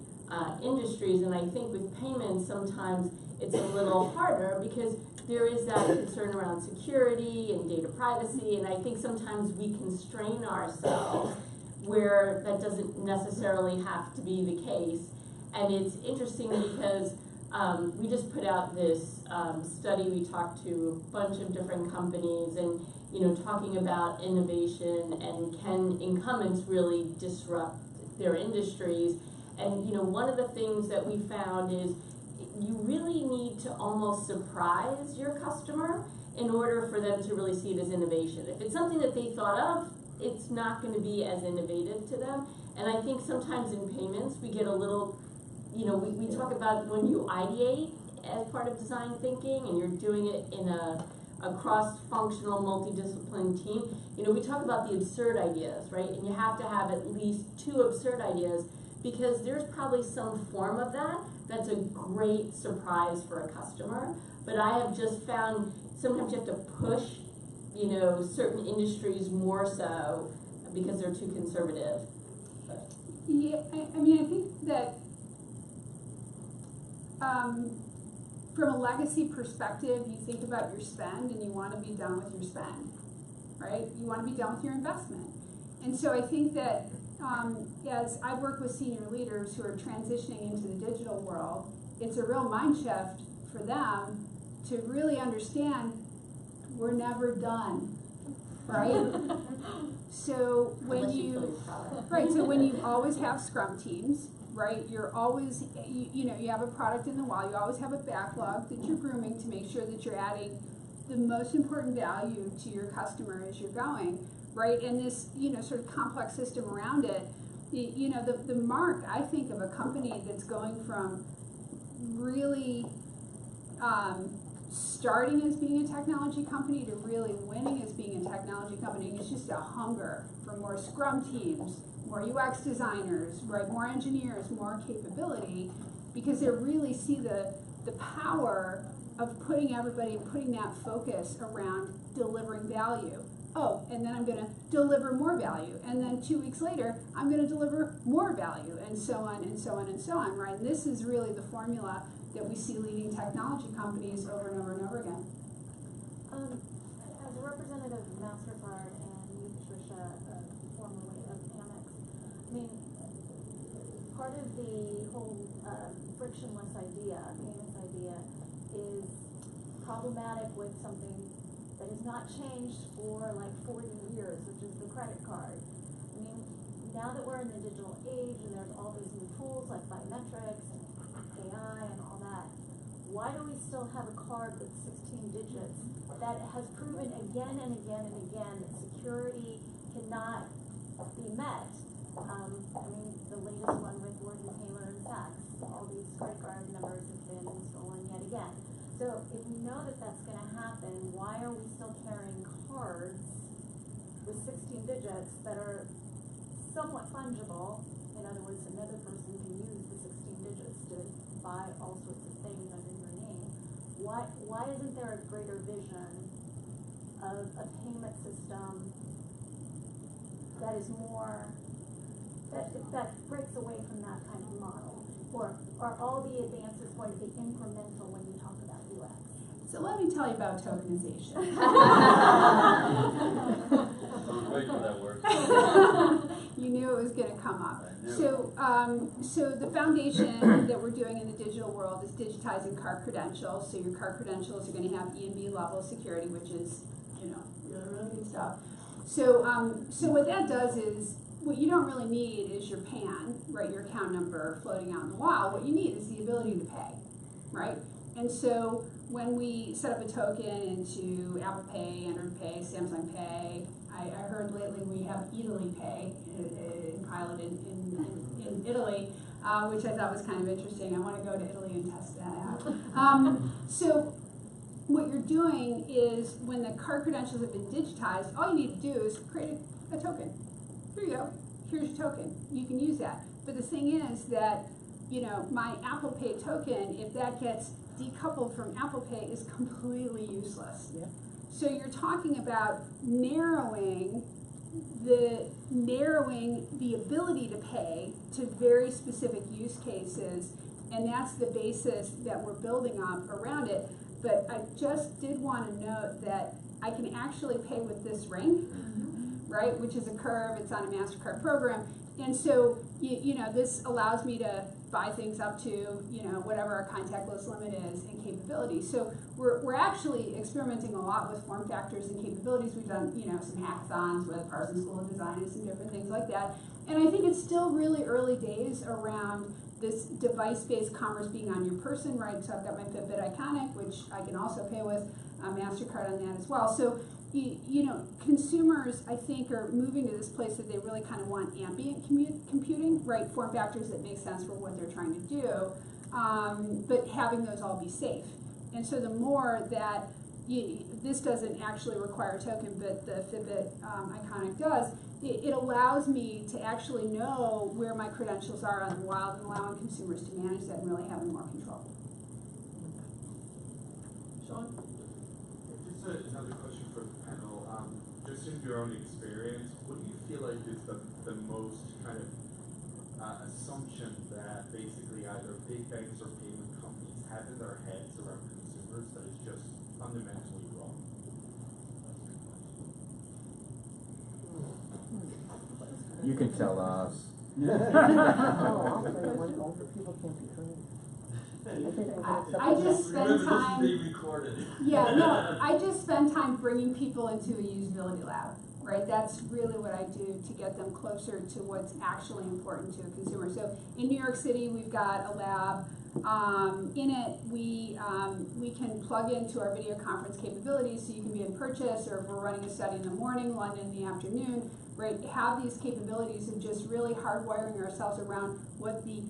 industries, and I think with payments sometimes it's a little harder because there is that concern around security and data privacy, and I think sometimes we constrain ourselves where that doesn't necessarily have to be the case. And it's interesting because we just put out this study. We talked to a bunch of different companies, and talking about innovation and can incumbents really disrupt their industries. And one of the things that we found is you really need to almost surprise your customer in order for them to really see it as innovation. If it's something that they thought of, it's not going to be as innovative to them. And I think sometimes in payments we get a little, we talk about when you ideate as part of design thinking and you're doing it in a cross-functional, multidisciplinary team, we talk about the absurd ideas, right? And you have to have at least 2 absurd ideas, because there's probably some form of that that's a great surprise for a customer. But I have just found sometimes you have to push, certain industries more so because they're too conservative. But. Yeah, I think that from a legacy perspective, you think about your spend and you want to be done with your spend, right? You want to be done with your investment. And so I think that as I work with senior leaders who are transitioning into the digital world, it's a real mind shift for them to really understand we're never done, right? So when you always have scrum teams, right? You're always, you have a product in the wall, you always have a backlog that you're grooming to make sure that you're adding the most important value to your customer as you're going, right? And this, sort of complex system around it, the mark, I think, of a company that's going from really starting as being a technology company to really winning as being a technology company is just a hunger for more scrum teams, more UX designers, right? More engineers, more capability, because they really see the power of putting that focus around delivering value. Oh, and then I'm going to deliver more value, and then 2 weeks later I'm going to deliver more value, and so on and so on and so on, right? And this is really the formula that we see leading technology companies over and over and over again. As a representative of MasterCard and you, Patricia, formerly of Amex, part of the whole frictionless payments idea, is problematic with something that has not changed for like 40 years, which is the credit card. Now that we're in the digital age and there's all these new tools like biometrics and AI and all that, why do we still have a card with 16 digits that has proven again and again and again that security cannot be met? The latest one with Gordon Taylor and Saks, all these credit card numbers have been stolen yet again. So if we know that that's going to happen, why are we still carrying cards with 16 digits that are somewhat fungible? In other words, another person can use the 16 digits to buy all sorts of things under your name. Why isn't there a greater vision of a payment system that is more, that breaks away from that kind of model? Or are all the advances going to be incremental when you talk about UX? So let me tell you about tokenization. Wait for that word. You knew it it was gonna come up. So the foundation that we're doing in the digital world is digitizing card credentials. So your card credentials are gonna have EMV level security, which is, you know, really, really good stuff. So, so what that does is, what you don't really need is your PAN, right, your account number floating out in the wild. What you need is the ability to pay, right? And so when we set up a token into Apple Pay, Android Pay, Samsung Pay, I heard lately we have Italy Pay in pilot in Italy, which I thought was kind of interesting. I want to go to Italy and test that out. So what you're doing is when the card credentials have been digitized, all you need to do is create a token. Here you go. Here's your token. You can use that. But the thing is that, you know, my Apple Pay token, if that gets decoupled from Apple Pay, is completely useless. Yeah. So you're talking about narrowing the ability to pay to very specific use cases, and that's the basis that we're building on around it. But I just did want to note that I can actually pay with this ring, right, which is a Curve, it's on a MasterCard program, and so, you know, this allows me to buy things up to, you know, whatever our contactless limit is and capabilities. So we're actually experimenting a lot with form factors and capabilities. We've done, you know, some hackathons with Parsons School of Design and some different things like that. And I think it's still really early days around this device-based commerce being on your person, right? So I've got my Fitbit Iconic, which I can also pay with MasterCard on that as well. So, you know, consumers, I think, are moving to this place that they really kind of want ambient computing, right? Form factors that make sense for what they're trying to do, but having those all be safe. And so the more that this doesn't actually require a token, but the Fitbit Iconic does, it allows me to actually know where my credentials are on the wild and allowing consumers to manage that and really having more control. Sean? Just another question for the panel. Just in your own experience, what do you feel like is the most kind of assumption that basically either big banks or payment companies have in their heads around consumers that is just fundamentally wrong? You can tell us. I just spend time. This is being recorded. Yeah, no, I just spend time bringing people into a usability lab, right? That's really what I do to get them closer to what's actually important to a consumer. So in New York City, we've got a lab. In it, we can plug into our video conference capabilities, so you can be in purchase, or if we're running a study in the morning, one in the afternoon, right? Have these capabilities of just really hardwiring ourselves around what the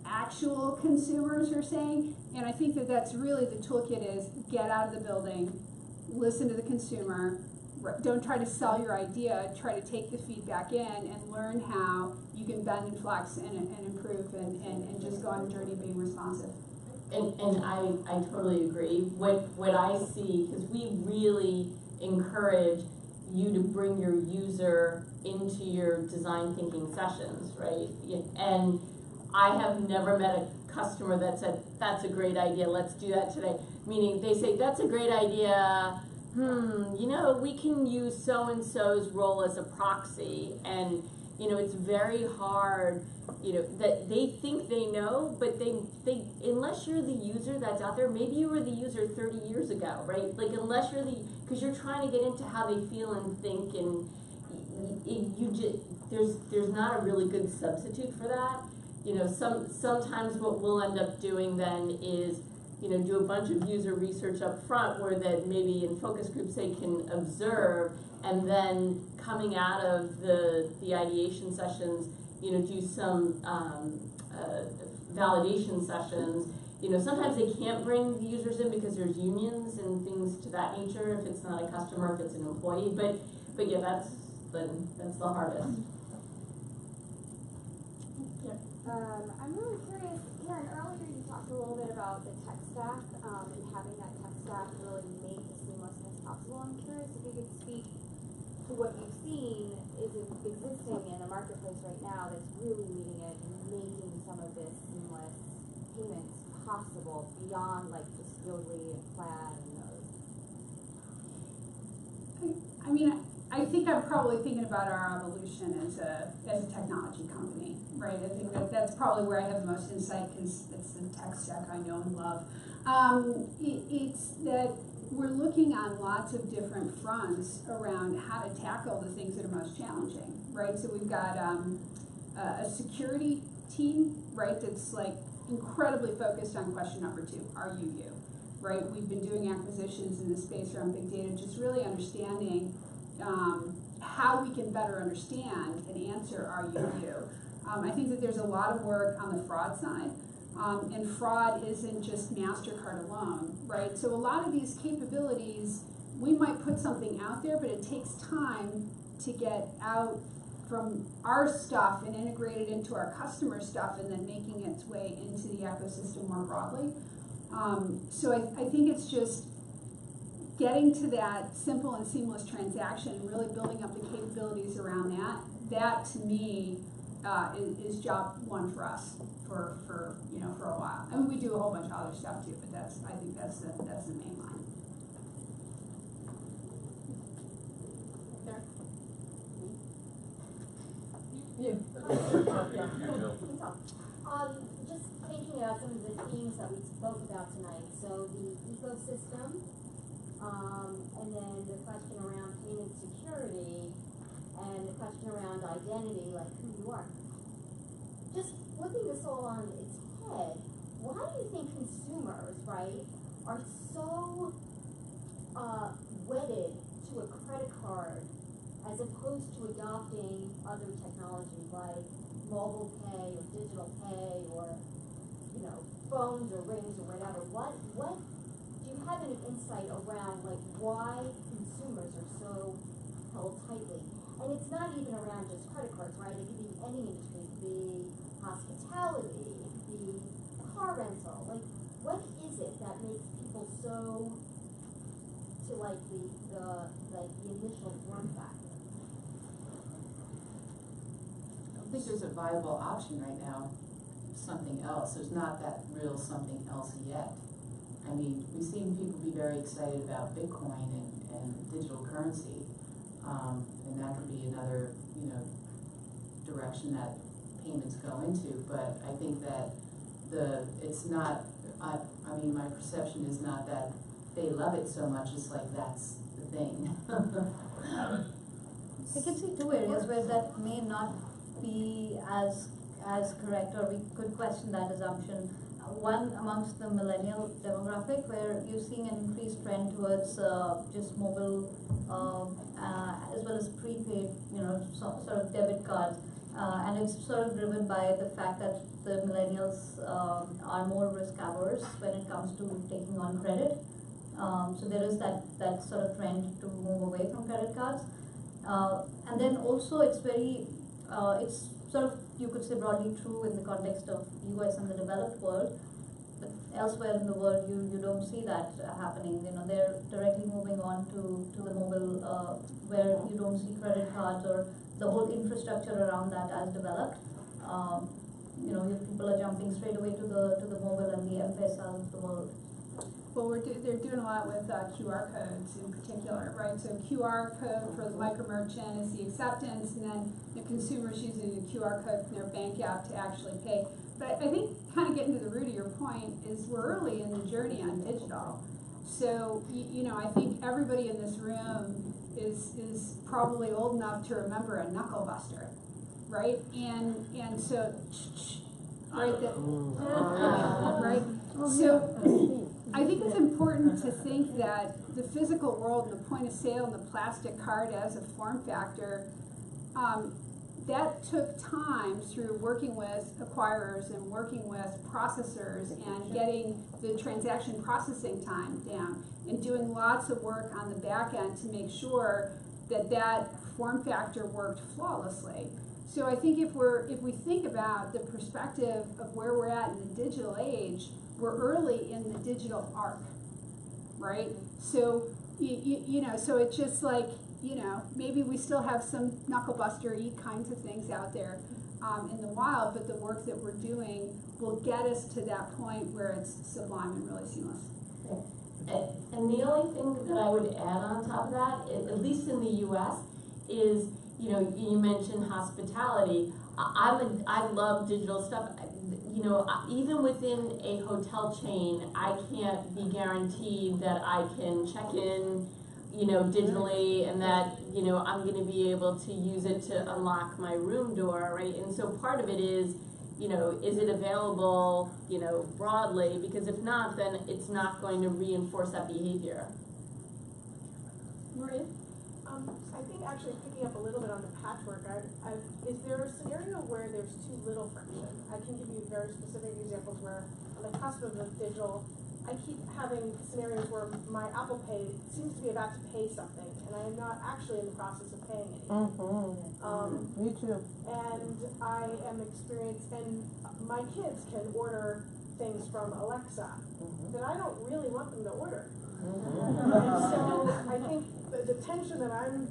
actual consumers are saying. And I think that that's really the toolkit is get out of the building, listen to the consumer, don't try to sell your idea, try to take the feedback in and learn how you can bend and flex and improve and just go on a journey of being responsive. And I totally agree. What I see, because we really encourage you to bring your user into your design thinking sessions, right? And I have never met a customer that said, that's a great idea, let's do that today. Meaning they say, that's a great idea, you know, we can use so-and-so's role as a proxy. And, you know, it's very hard, you know, that they think they know, but they unless you're the user that's out there, maybe you were the user 30 years ago, right? Like, unless you're because you're trying to get into how they feel and think, and there's not a really good substitute for that. You know, sometimes what we'll end up doing then is, you know, do a bunch of user research up front where that maybe in focus groups they can observe, and then coming out of the ideation sessions, you know, do some validation sessions. You know, sometimes they can't bring the users in because there's unions and things to that nature if it's not a customer, if it's an employee. But yeah, that's the hardest. I'm really curious, Aaron, earlier you talked a little bit about the tech stack and having that tech stack really make the seamlessness possible. I'm curious if you could speak to what you've seen is existing in the marketplace right now that's really leading it and making some of this seamless payments possible beyond like just Yodlee and Plaid and those. I mean, I think I'm probably thinking about our evolution as a technology company, right? I think that's probably where I have the most insight because it's the tech stack I know and love. It's that we're looking on lots of different fronts around how to tackle the things that are most challenging, right? So we've got a security team, right, that's like incredibly focused on question number 2, are you? Right? We've been doing acquisitions in the space around big data, just really understanding how we can better understand and answer are you. I think that there's a lot of work on the fraud side, and fraud isn't just MasterCard alone, right? So a lot of these capabilities, we might put something out there, but it takes time to get out from our stuff and integrate it into our customer stuff and then making its way into the ecosystem more broadly. So I think it's just getting to that simple and seamless transaction and really building up the capabilities around that. That to me is job 1 for us for a while. I mean, we do a whole bunch of other stuff too, but I think that's the main line. You. Just thinking about some of the themes that we spoke about tonight. So the ecosystem, and then the question around payment security, and the question around identity, like who you are. Just flipping this all on its head, why do you think consumers, right, are so wedded to a credit card as opposed to adopting other technology like mobile pay or digital pay or, phones or rings or whatever? What do you have any insight around like why consumers are so held tightly? And it's not even around just credit cards, right? It could be any industry. It could be hospitality, it could be car rental. Like, what is it that makes people so to like the initial form factor? I don't think there's a viable option right now. Something else. There's not that real something else yet. I mean, we've seen people be very excited about Bitcoin and digital currency, and that could be another, direction that payments go into. But I think that it's not. I mean, my perception is not that they love it so much. It's like that's the thing. I can see 2 areas where that may not be as correct, or we could question that assumption. One, amongst the millennial demographic, where you're seeing an increased trend towards just mobile as well as prepaid, sort of debit cards, and it's sort of driven by the fact that the millennials are more risk averse when it comes to taking on credit. So there is that sort of trend to move away from credit cards, and then also it's sort of, you could say, broadly true in the context of US and the developed world, but elsewhere in the world you don't see that happening. They're directly moving on to the mobile, where you don't see credit cards or the whole infrastructure around that as developed. People are jumping straight away to the mobile and the M-Pesa of the world. Well, they're doing a lot with QR codes in particular, right? So QR code for the micro merchant is the acceptance, and then the consumers using the QR code from their bank app to actually pay. But I think kind of getting to the root of your point is we're early in the journey on digital. So, I think everybody in this room is probably old enough to remember a knuckle buster, right? And so, right, right? So, I think it's important to think that the physical world and the point of sale and the plastic card as a form factor, that took time through working with acquirers and working with processors and getting the transaction processing time down and doing lots of work on the back end to make sure that form factor worked flawlessly. So I think if we think about the perspective of where we're at in the digital age, we're early in the digital arc, right? So, so it's just like, maybe we still have some knucklebuster-y kinds of things out there in the wild, but the work that we're doing will get us to that point where it's sublime and really seamless. And the only thing that I would add on top of that, at least in the US, is, you know, you mentioned hospitality. I love digital stuff. You know, even within a hotel chain, I can't be guaranteed that I can check in, you know, digitally, and that, you know, I'm gonna be able to use it to unlock my room door, right? And so part of it is, you know, is it available, you know, broadly? Because if not, then it's not going to reinforce that behavior. Maria? I think actually picking up a little bit on the patchwork, is there a scenario where there's too little friction? I can give you very specific examples where on the cusp of the digital, I keep having scenarios where my Apple Pay seems to be about to pay something, and I am not actually in the process of paying anything. Me too. And I am experienced, and my kids can order things from Alexa that I don't really want them to order. And so I think the tension that I'm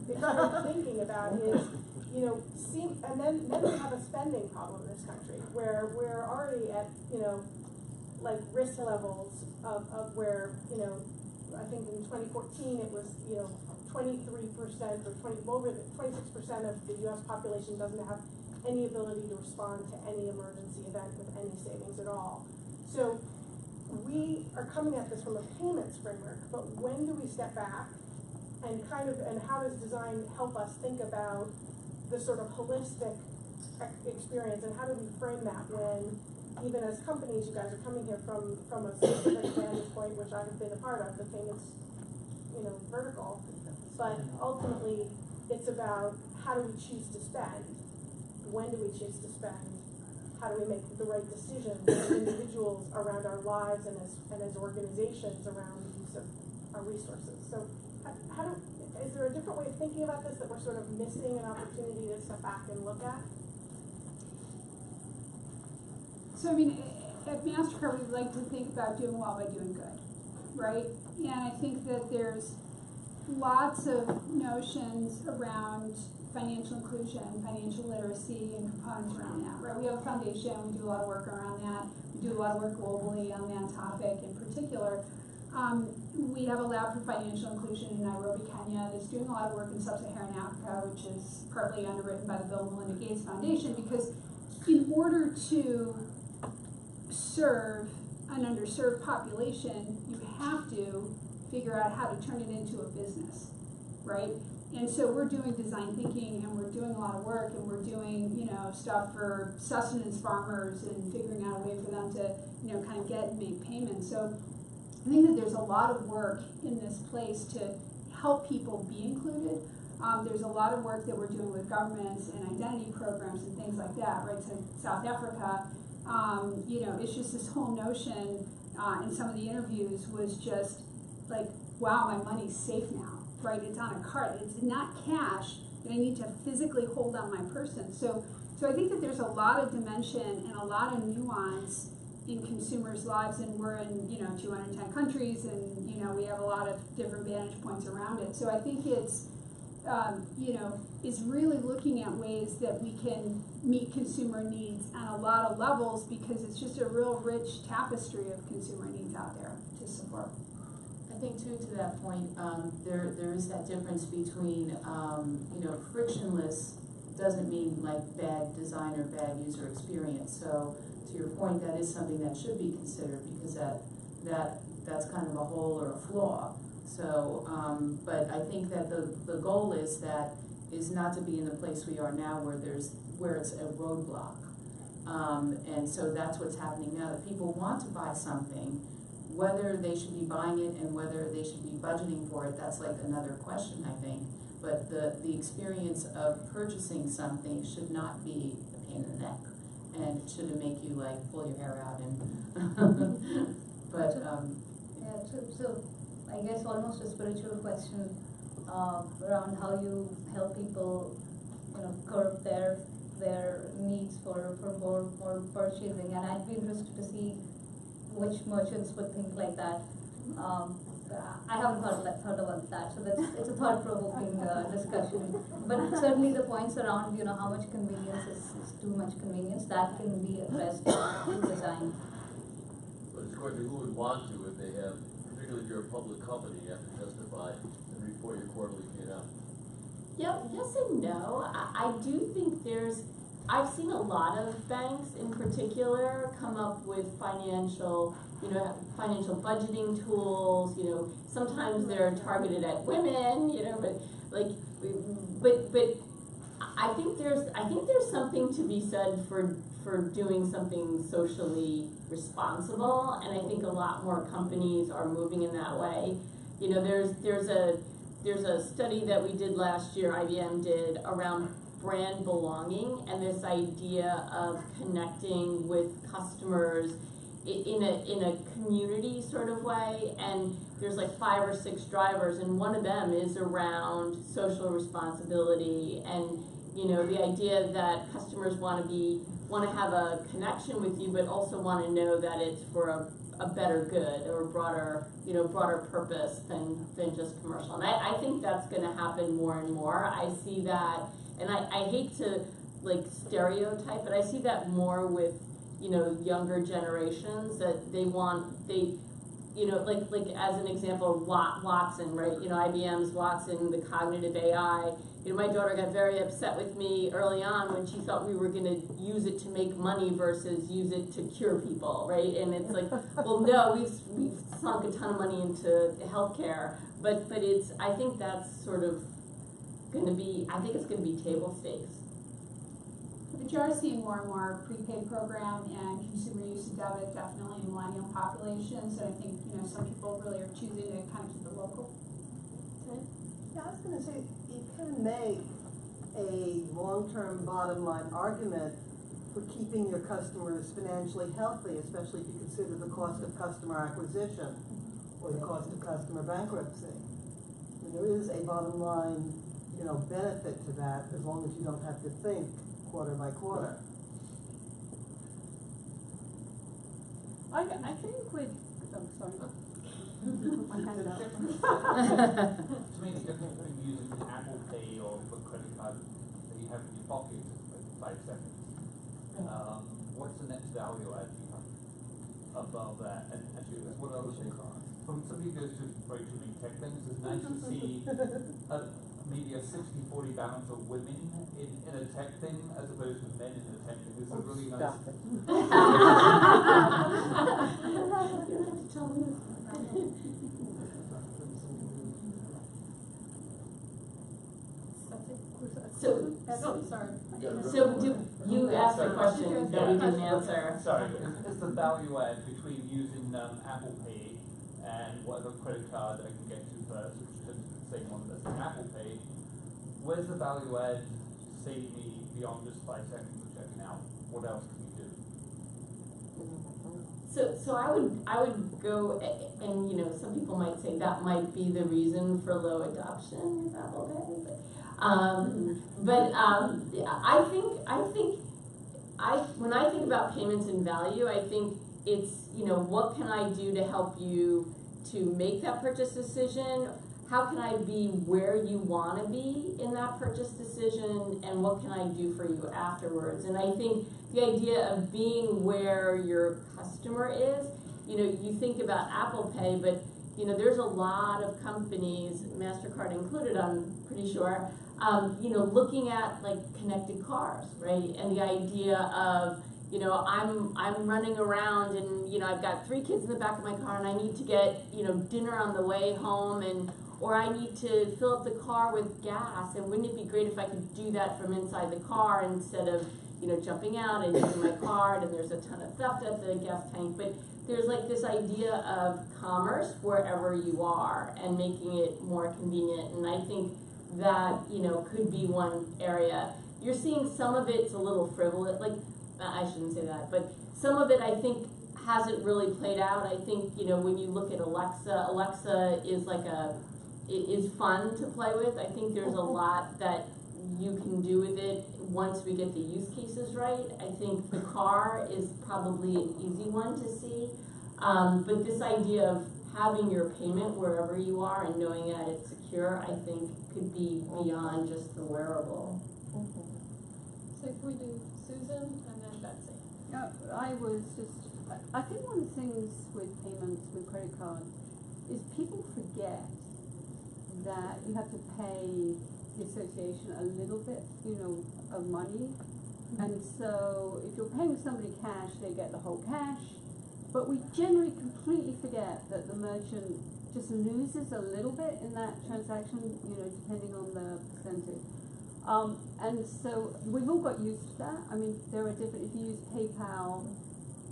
thinking about is, you know, and then we have a spending problem in this country where we're already at, you know, like risk levels of where, you know, I think in 2014 it was, you know, 23% or over 26% of the U.S. population doesn't have any ability to respond to any emergency event with any savings at all. So we are coming at this from a payments framework, but when do we step back and how does design help us think about the sort of holistic experience, and how do we frame that when, even as companies, you guys are coming here from a specific vantage point, which I have been a part of, the payments, you know, vertical, but ultimately it's about how do we choose to spend, when do we choose to spend, how do we make the right decisions as individuals around our lives and as organizations around the use of our resources. So is there a different way of thinking about this that we're sort of missing an opportunity to step back and look at? So I mean, at MasterCard, we like to think about doing well by doing good, right? And I think that there's lots of notions around financial inclusion, financial literacy, and components around that, right? We have a foundation, we do a lot of work around that. We do a lot of work globally on that topic in particular. We have a lab for financial inclusion in Nairobi, Kenya, that's doing a lot of work in sub-Saharan Africa, which is partly underwritten by the Bill and Melinda Gates Foundation, because in order to serve an underserved population, you have to figure out how to turn it into a business, right? And so we're doing design thinking, and we're doing a lot of work, and we're doing, you know, stuff for sustenance farmers and figuring out a way for them to, you know, kind of get and make payments. So I think that there's a lot of work in this place to help people be included. There's a lot of work that we're doing with governments and identity programs and things like that, right? So South Africa, you know, it's just this whole notion in some of the interviews was just like, wow, my money's safe now, right? It's on a card. It's not cash that I need to physically hold on my person. So I think that there's a lot of dimension and a lot of nuance in consumers' lives, and we're in, you know, 210 countries, and, you know, we have a lot of different vantage points around it. So I think it's, you know, is really looking at ways that we can meet consumer needs on a lot of levels, because it's just a real rich tapestry of consumer needs out there to support. I think too, to that point, there is that difference between, you know, frictionless doesn't mean like bad design or bad user experience. So to your point, that is something that should be considered, because that's kind of a hole or a flaw. So, but I think that the goal is not to be in the place we are now where it's a roadblock. And so that's what's happening now, that people want to buy something, whether they should be buying it and whether they should be budgeting for it, that's like another question, I think. But the experience of purchasing something should not be a pain in the neck, and it shouldn't make you like pull your hair out and but yeah, so I guess almost a spiritual question around how you help people, you know, curb their needs for more purchasing, and I'd be interested to see which merchants would think like that. I haven't thought about that, so it's a thought-provoking discussion. But certainly the points around, you know, how much convenience is too much convenience, that can be addressed through design. But it's going to, who would want to if they have, particularly if you're a public company, you have to testify and report your quarterly P&L. Yeah, yes and no. I do think I've seen a lot of banks in particular come up with financial budgeting tools, sometimes they're targeted at women, but I think there's something to be said for doing something socially responsible, and I think a lot more companies are moving in that way. There's a study that we did last year, IBM did, around brand belonging and this idea of connecting with customers in a community sort of way, and there's like 5 or 6 drivers, and one of them is around social responsibility and the idea that customers want to have a connection with you, but also want to know that it's for a better good or broader purpose than just commercial. And I think that's going to happen more and more. I see that, and I hate to stereotype, but I see that more with younger generations, that as an example, Watson, right? IBM's Watson, the cognitive AI. My daughter got very upset with me early on when she thought we were going to use it to make money versus use it to cure people, right? And it's like, well, no, we've sunk a ton of money into healthcare, but I think that's sort of going to be, I think it's going to be table stakes. But you are seeing more and more prepaid program and consumer use of debit, definitely in the millennial population. So I think some people really are choosing to kind of keep it local. Yeah, I was going to say, you can make a long-term bottom line argument for keeping your customers financially healthy, especially if you consider the cost of customer acquisition or the cost of customer bankruptcy. And there is a bottom line, benefit to that, as long as you don't have to think quarter by quarter. I think with, sorry. My hand up. To me, the difference between using Apple Pay or a credit card that you have in your pocket for 5 seconds. What's the next value add you have above that? And actually, what other things? From somebody who goes to very too many tech things, it's nice to see maybe a 60-40 balance of women in a tech thing as opposed to men in a tech thing. It's a really nice. So you asked a question that we didn't answer. Sorry, it's the value add between using Apple Pay and whatever credit card I can get to first, which is the same one as Apple Pay. Where's the value add saving me beyond just 5 seconds of checking out? What else can we do? So I would go, and some people might say that might be the reason for low adoption with Apple Pay, but when I think about payments and value, I think it's what can I do to help you to make that purchase decision? How can I be where you want to be in that purchase decision, and what can I do for you afterwards? And I think the idea of being where your customer is, you think about Apple Pay, but there's a lot of companies, MasterCard included, I'm pretty sure, looking at connected cars, right? And the idea of I'm running around and I've got 3 kids in the back of my car and I need to get dinner on the way home, or I need to fill up the car with gas, and wouldn't it be great if I could do that from inside the car instead of jumping out and using my card, and there's a ton of theft at the gas tank. But there's this idea of commerce wherever you are and making it more convenient, and I think that could be one area. You're seeing some of it's a little frivolous, I shouldn't say that, but some of it I think hasn't really played out. I think when you look at Alexa is fun to play with. I think there's a lot that you can do with it once we get the use cases right. I think the car is probably an easy one to see, but this idea of having your payment wherever you are and knowing that it's secure, I think could be beyond just the wearable. So if we do Susan and then Betsy. I think one of the things with payments with credit cards is people forget that you have to pay the association a little bit, you know, of money. And so if you're paying somebody cash, they get the whole cash. But we generally completely forget that the merchant just loses a little bit in that transaction, you know, depending on the percentage. And so we've all got used to that. I mean, there are different, if you use PayPal,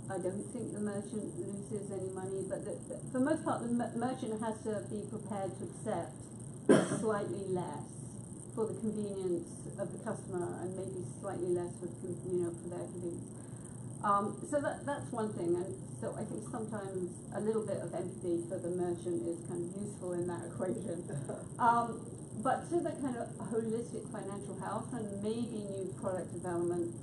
I don't think the merchant loses any money, but for the most part, the merchant has to be prepared to accept slightly less for the convenience of the customer, and maybe slightly less for for their convenience. So that's one thing, and so I think sometimes a little bit of empathy for the merchant is kind of useful in that equation. But to the kind of holistic financial health and maybe new product development,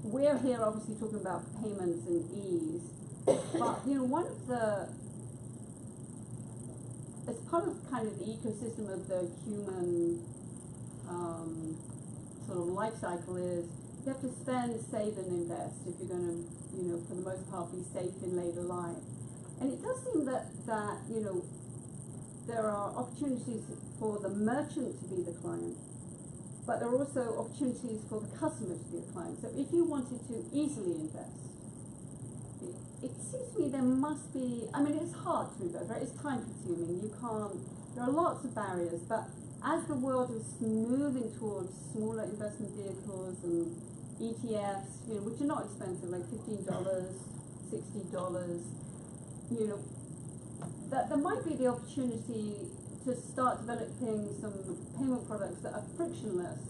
we're here obviously talking about payments and ease, but one of the, as part of kind of the ecosystem of the human sort of life cycle is you have to spend, save and invest if you're going to, for the most part be safe in later life. And it does seem that there are opportunities for the merchant to be the client, but there are also opportunities for the customer to be the client. So if you wanted to easily invest, it seems to me there must be, I mean, it's hard to invest, right? It's time consuming. You can't, there are lots of barriers, but as the world is moving towards smaller investment vehicles and ETFs, which are not expensive, like $15, $60, that there might be the opportunity to start developing some payment products that are frictionless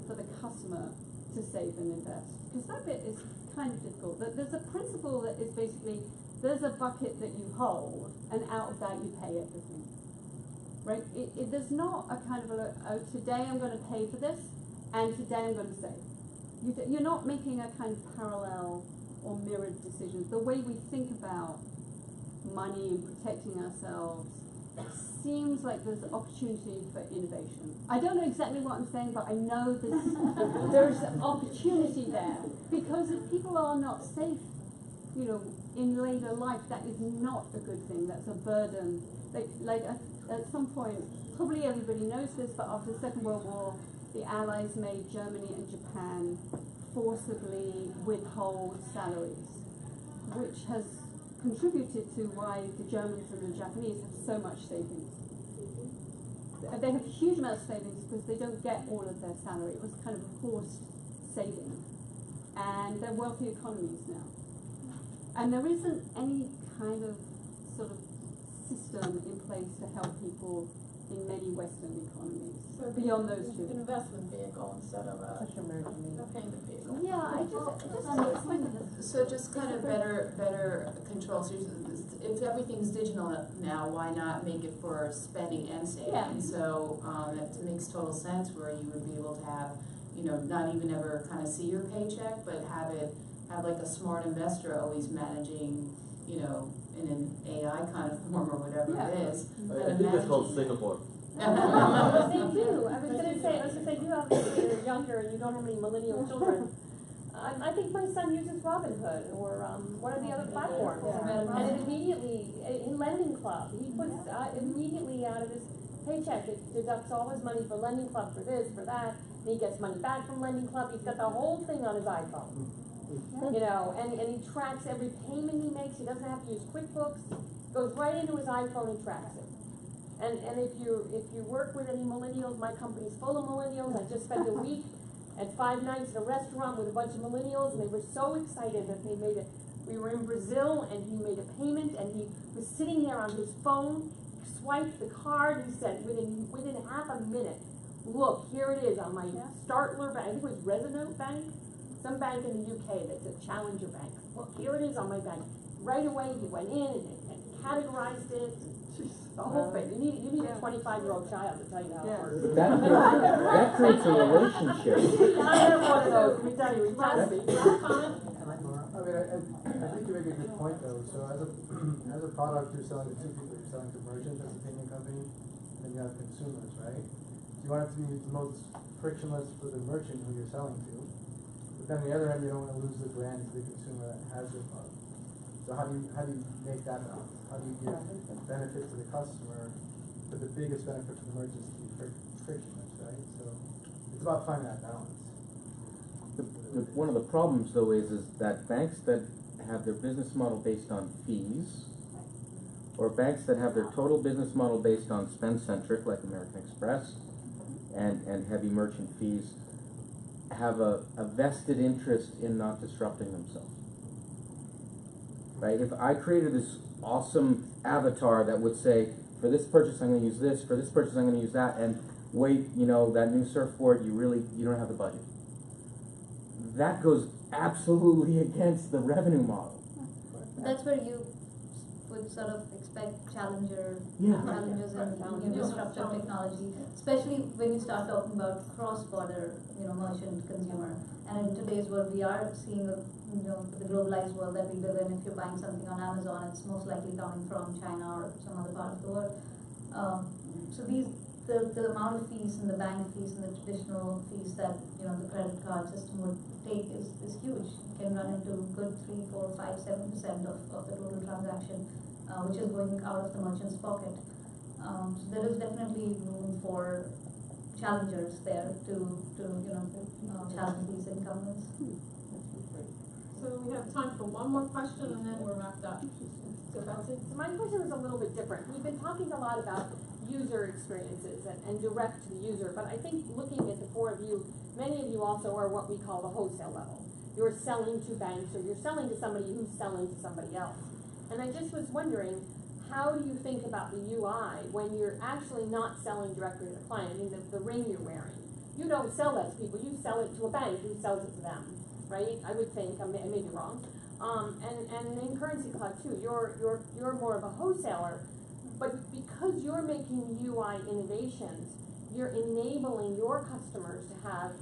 for the customer to save and invest. Because that bit is kind of difficult. There's a principle that is basically, there's a bucket that you hold, and out of that you pay everything. Right? There's not a kind of oh, today I'm going to pay for this, and today I'm going to save. You're not making a kind of parallel or mirrored decision. The way we think about money and protecting ourselves seems like there's opportunity for innovation. I don't know exactly what I'm saying, but I know there's opportunity there, because if people are not safe, in later life, that is not a good thing. That's a burden. Like at some point, probably everybody knows this, but after the Second World War, the Allies made Germany and Japan forcibly withhold salaries, which has contributed to why the Germans and the Japanese have so much savings. They have huge amounts of savings because they don't get all of their salary. It was kind of a forced saving. And they're wealthy economies now. And there isn't any kind of sort of system in place to help people in many Western economies beyond those two. Investment vehicle instead of a payment vehicle. Yeah, So just kind of better control. So if everything's digital now, why not make it for spending and saving? Yeah. So that makes total sense, where you would be able to have, not even ever kind of see your paycheck, but have like a smart investor always managing, in an AI kind of form or whatever it is. I think that's called Singapore. They do. I was gonna say, you have, you're younger and you don't have any millennial children. I think my son uses Robinhood or one of the other platforms, and it immediately, in Lending Club, he puts immediately out of his paycheck, it deducts all his money for Lending Club, for this, for that, and he gets money back from Lending Club. He's got the whole thing on his iPhone. And he tracks every payment he makes. He doesn't have to use QuickBooks. Goes right into his iPhone and tracks it. And if you work with any millennials, my company's full of millennials. I just spent a week at 5 nights in a restaurant with a bunch of millennials, and they were so excited that they made it. We were in Brazil, and he made a payment, and he was sitting there on his phone, swiped the card, and said within half a minute, look, here it is on my Startler bank. I think it was Resonant Bank, some bank in the UK that's a challenger bank. Look, here it is on my bank. Right away, he went in and categorized it. The whole thing. You need a 25-year-old child to tell you how it works. But that creates a relationship. I have one of those. Let me tell you, comment? I think you make a good point though. So as a product, you're selling to two people. You're selling to merchants as a payment company, and then you have consumers, right? So you want it to be the most frictionless for the merchant who you're selling to. But then on the other end, you don't want to lose the brand to the consumer that has your product. So how do you make that balance? How do you give benefit to the customer, but but the biggest benefit for the merchants is to be frictionless, right? So it's about finding that balance. One of the problems though is that banks that have their business model based on fees, or banks that have their total business model based on spend-centric, like American Express, and heavy merchant fees, have a vested interest in not disrupting themselves. Right? If I created this awesome avatar that would say, for this purchase I'm going to use this, for this purchase I'm going to use that, and wait, you know, that new surfboard, you don't have the budget. That goes absolutely against the revenue model. That's where you would sort of expect challenges Yeah. in disruptive technology, especially when you start talking about cross-border, merchant consumer. And in today's world, we are seeing the globalized world that we live in. If you're buying something on Amazon, it's most likely coming from China or some other part of the world. So the amount of fees and the bank fees and the traditional fees that the credit card system would take is huge. It can run into good 3, 4, 5, 7% of the total transaction, which is going out of the merchant's pocket. So there is definitely room for challengers there to challenge these incumbents. So we have time for one more question and then we're wrapped up. So Betsy? So my question is a little bit different. We've been talking a lot about user experiences and direct to the user, but I think looking at the four of you, many of you also are what we call the wholesale level. You're selling to banks or you're selling to somebody who's selling to somebody else. And I just was wondering, how do you think about the UI when you're actually not selling directly to the client? I mean, the ring you're wearing, you don't sell that to people, you sell it to a bank who sells it to them, right? I would think, I may be wrong. And in Currency Cloud too, you're more of a wholesaler, but because you're making UI innovations, you're enabling your customers to have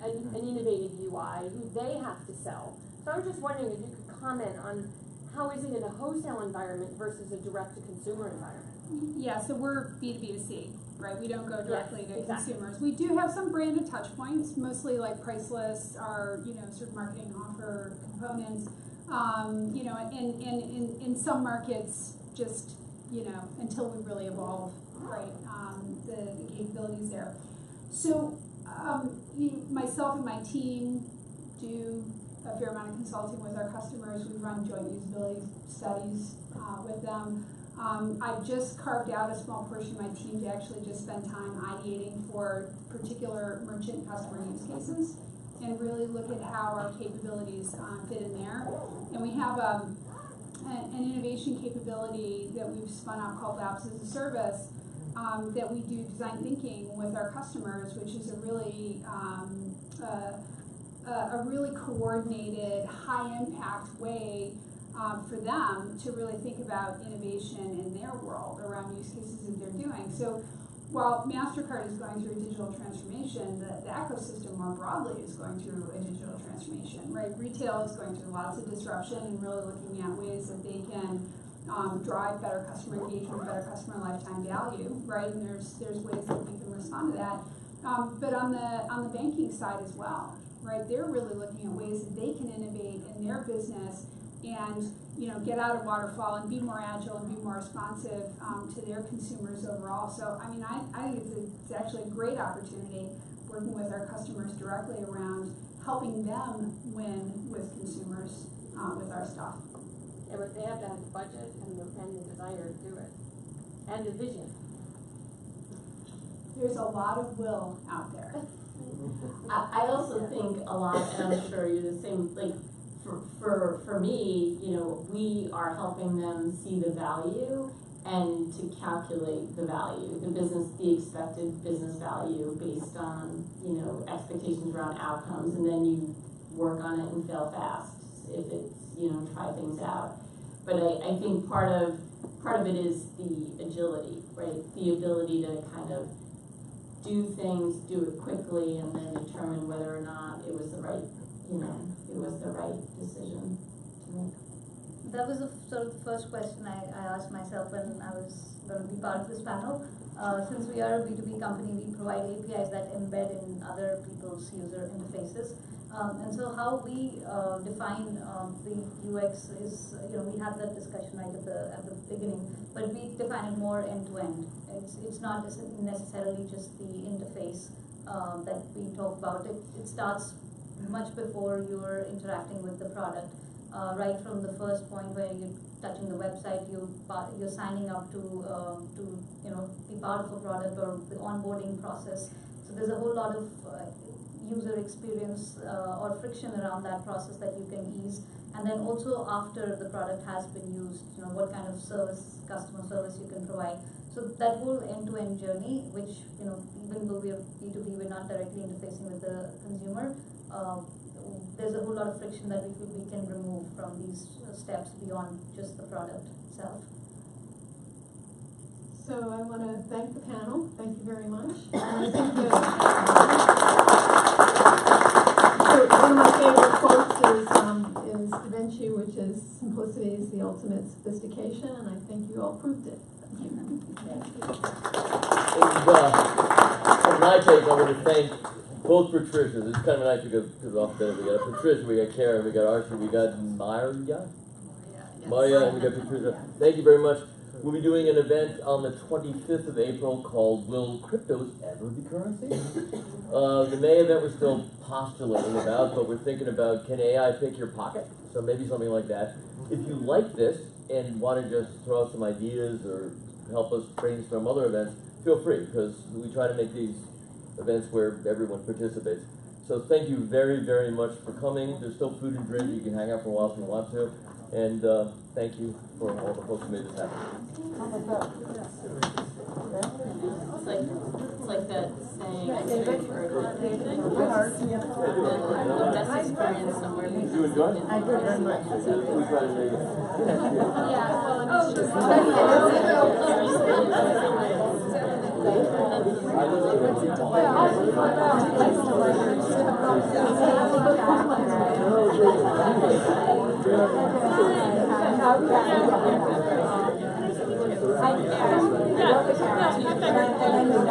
an innovative UI who they have to sell. So I was just wondering if you could comment on how is it in a wholesale environment versus a direct-to-consumer environment? Yeah, so we're B2B2C, right? We don't go directly to exactly. consumers. We do have some branded touch points, mostly like price lists, our, sort of marketing offer components. And in some markets, just, until we really evolve, right, the capabilities there. So, myself and my team do a fair amount of consulting with our customers. We run joint usability studies with them. I've just carved out a small portion of my team to actually just spend time ideating for particular merchant customer use cases and really look at how our capabilities fit in there. And we have an innovation capability that we've spun out called Labs as a Service that we do design thinking with our customers, which is a really coordinated, high-impact way for them to really think about innovation in their world around use cases that they're doing. So while MasterCard is going through a digital transformation, the ecosystem more broadly is going through a digital transformation, right? Retail is going through lots of disruption and really looking at ways that they can drive better customer engagement, better customer lifetime value, right? And there's ways that we can respond to that. But on the banking side as well, right? They're really looking at ways that they can innovate in their business and get out of waterfall and be more agile and be more responsive to their consumers overall. So I mean, I think it's actually a great opportunity working with our customers directly around helping them win with consumers with our stuff. Yeah, but they have to have the budget and the desire to do it, and the vision. There's a lot of will out there. I also think a lot, and I'm sure you're the same, like, for me, we are helping them see the value and to calculate the value, the expected business value based on, expectations around outcomes, and then you work on it and fail fast if it's, try things out. But I think part of it is the agility, right? The ability to kind of do things, do it quickly, and then determine whether or not it was the right, decision to make. That was sort of the first question I asked myself when I was going to be part of this panel. Since we are a B2B company, we provide APIs that embed in other people's user interfaces. And so how we define the UX is, we had that discussion right at the beginning, but we define it more end to end. It's not necessarily just the interface that we talk about. It starts much before you're interacting with the product, right from the first point where you're touching the website, you're signing up to be part of a product or the onboarding process. So there's a whole lot of user experience or friction around that process that you can ease. And then also after the product has been used, what kind of service, customer service you can provide. So that whole end-to-end journey, which, even though we are B2B, we're not directly interfacing with the consumer, there's a whole lot of friction that we feel we can remove from these steps beyond just the product itself. So I want to thank the panel. Thank you very much. One of my favorite quotes is Da Vinci, which is simplicity is the ultimate sophistication, and I think you all proved it. And from my take, I want to thank both Patricias. It's kind of nice because off there we got Patricia, we got Karen, we got Archie, we got Maria, and we got Patricia. Thank you very much. We'll be doing an event on the 25th of April called Will Cryptos Ever Be Currency? The May event we're still postulating about, but we're thinking about, can AI pick your pocket? So maybe something like that. If you like this and want to just throw out some ideas or help us brainstorm other events, feel free, because we try to make these events where everyone participates. So thank you very, very much for coming. There's still food and drink. You can hang out for a while if you want to. And thank you for all the folks who made this happen. It's like that saying, I think I've heard the best experience somewhere. You enjoyed it? I did very much. We try to make it. Yeah.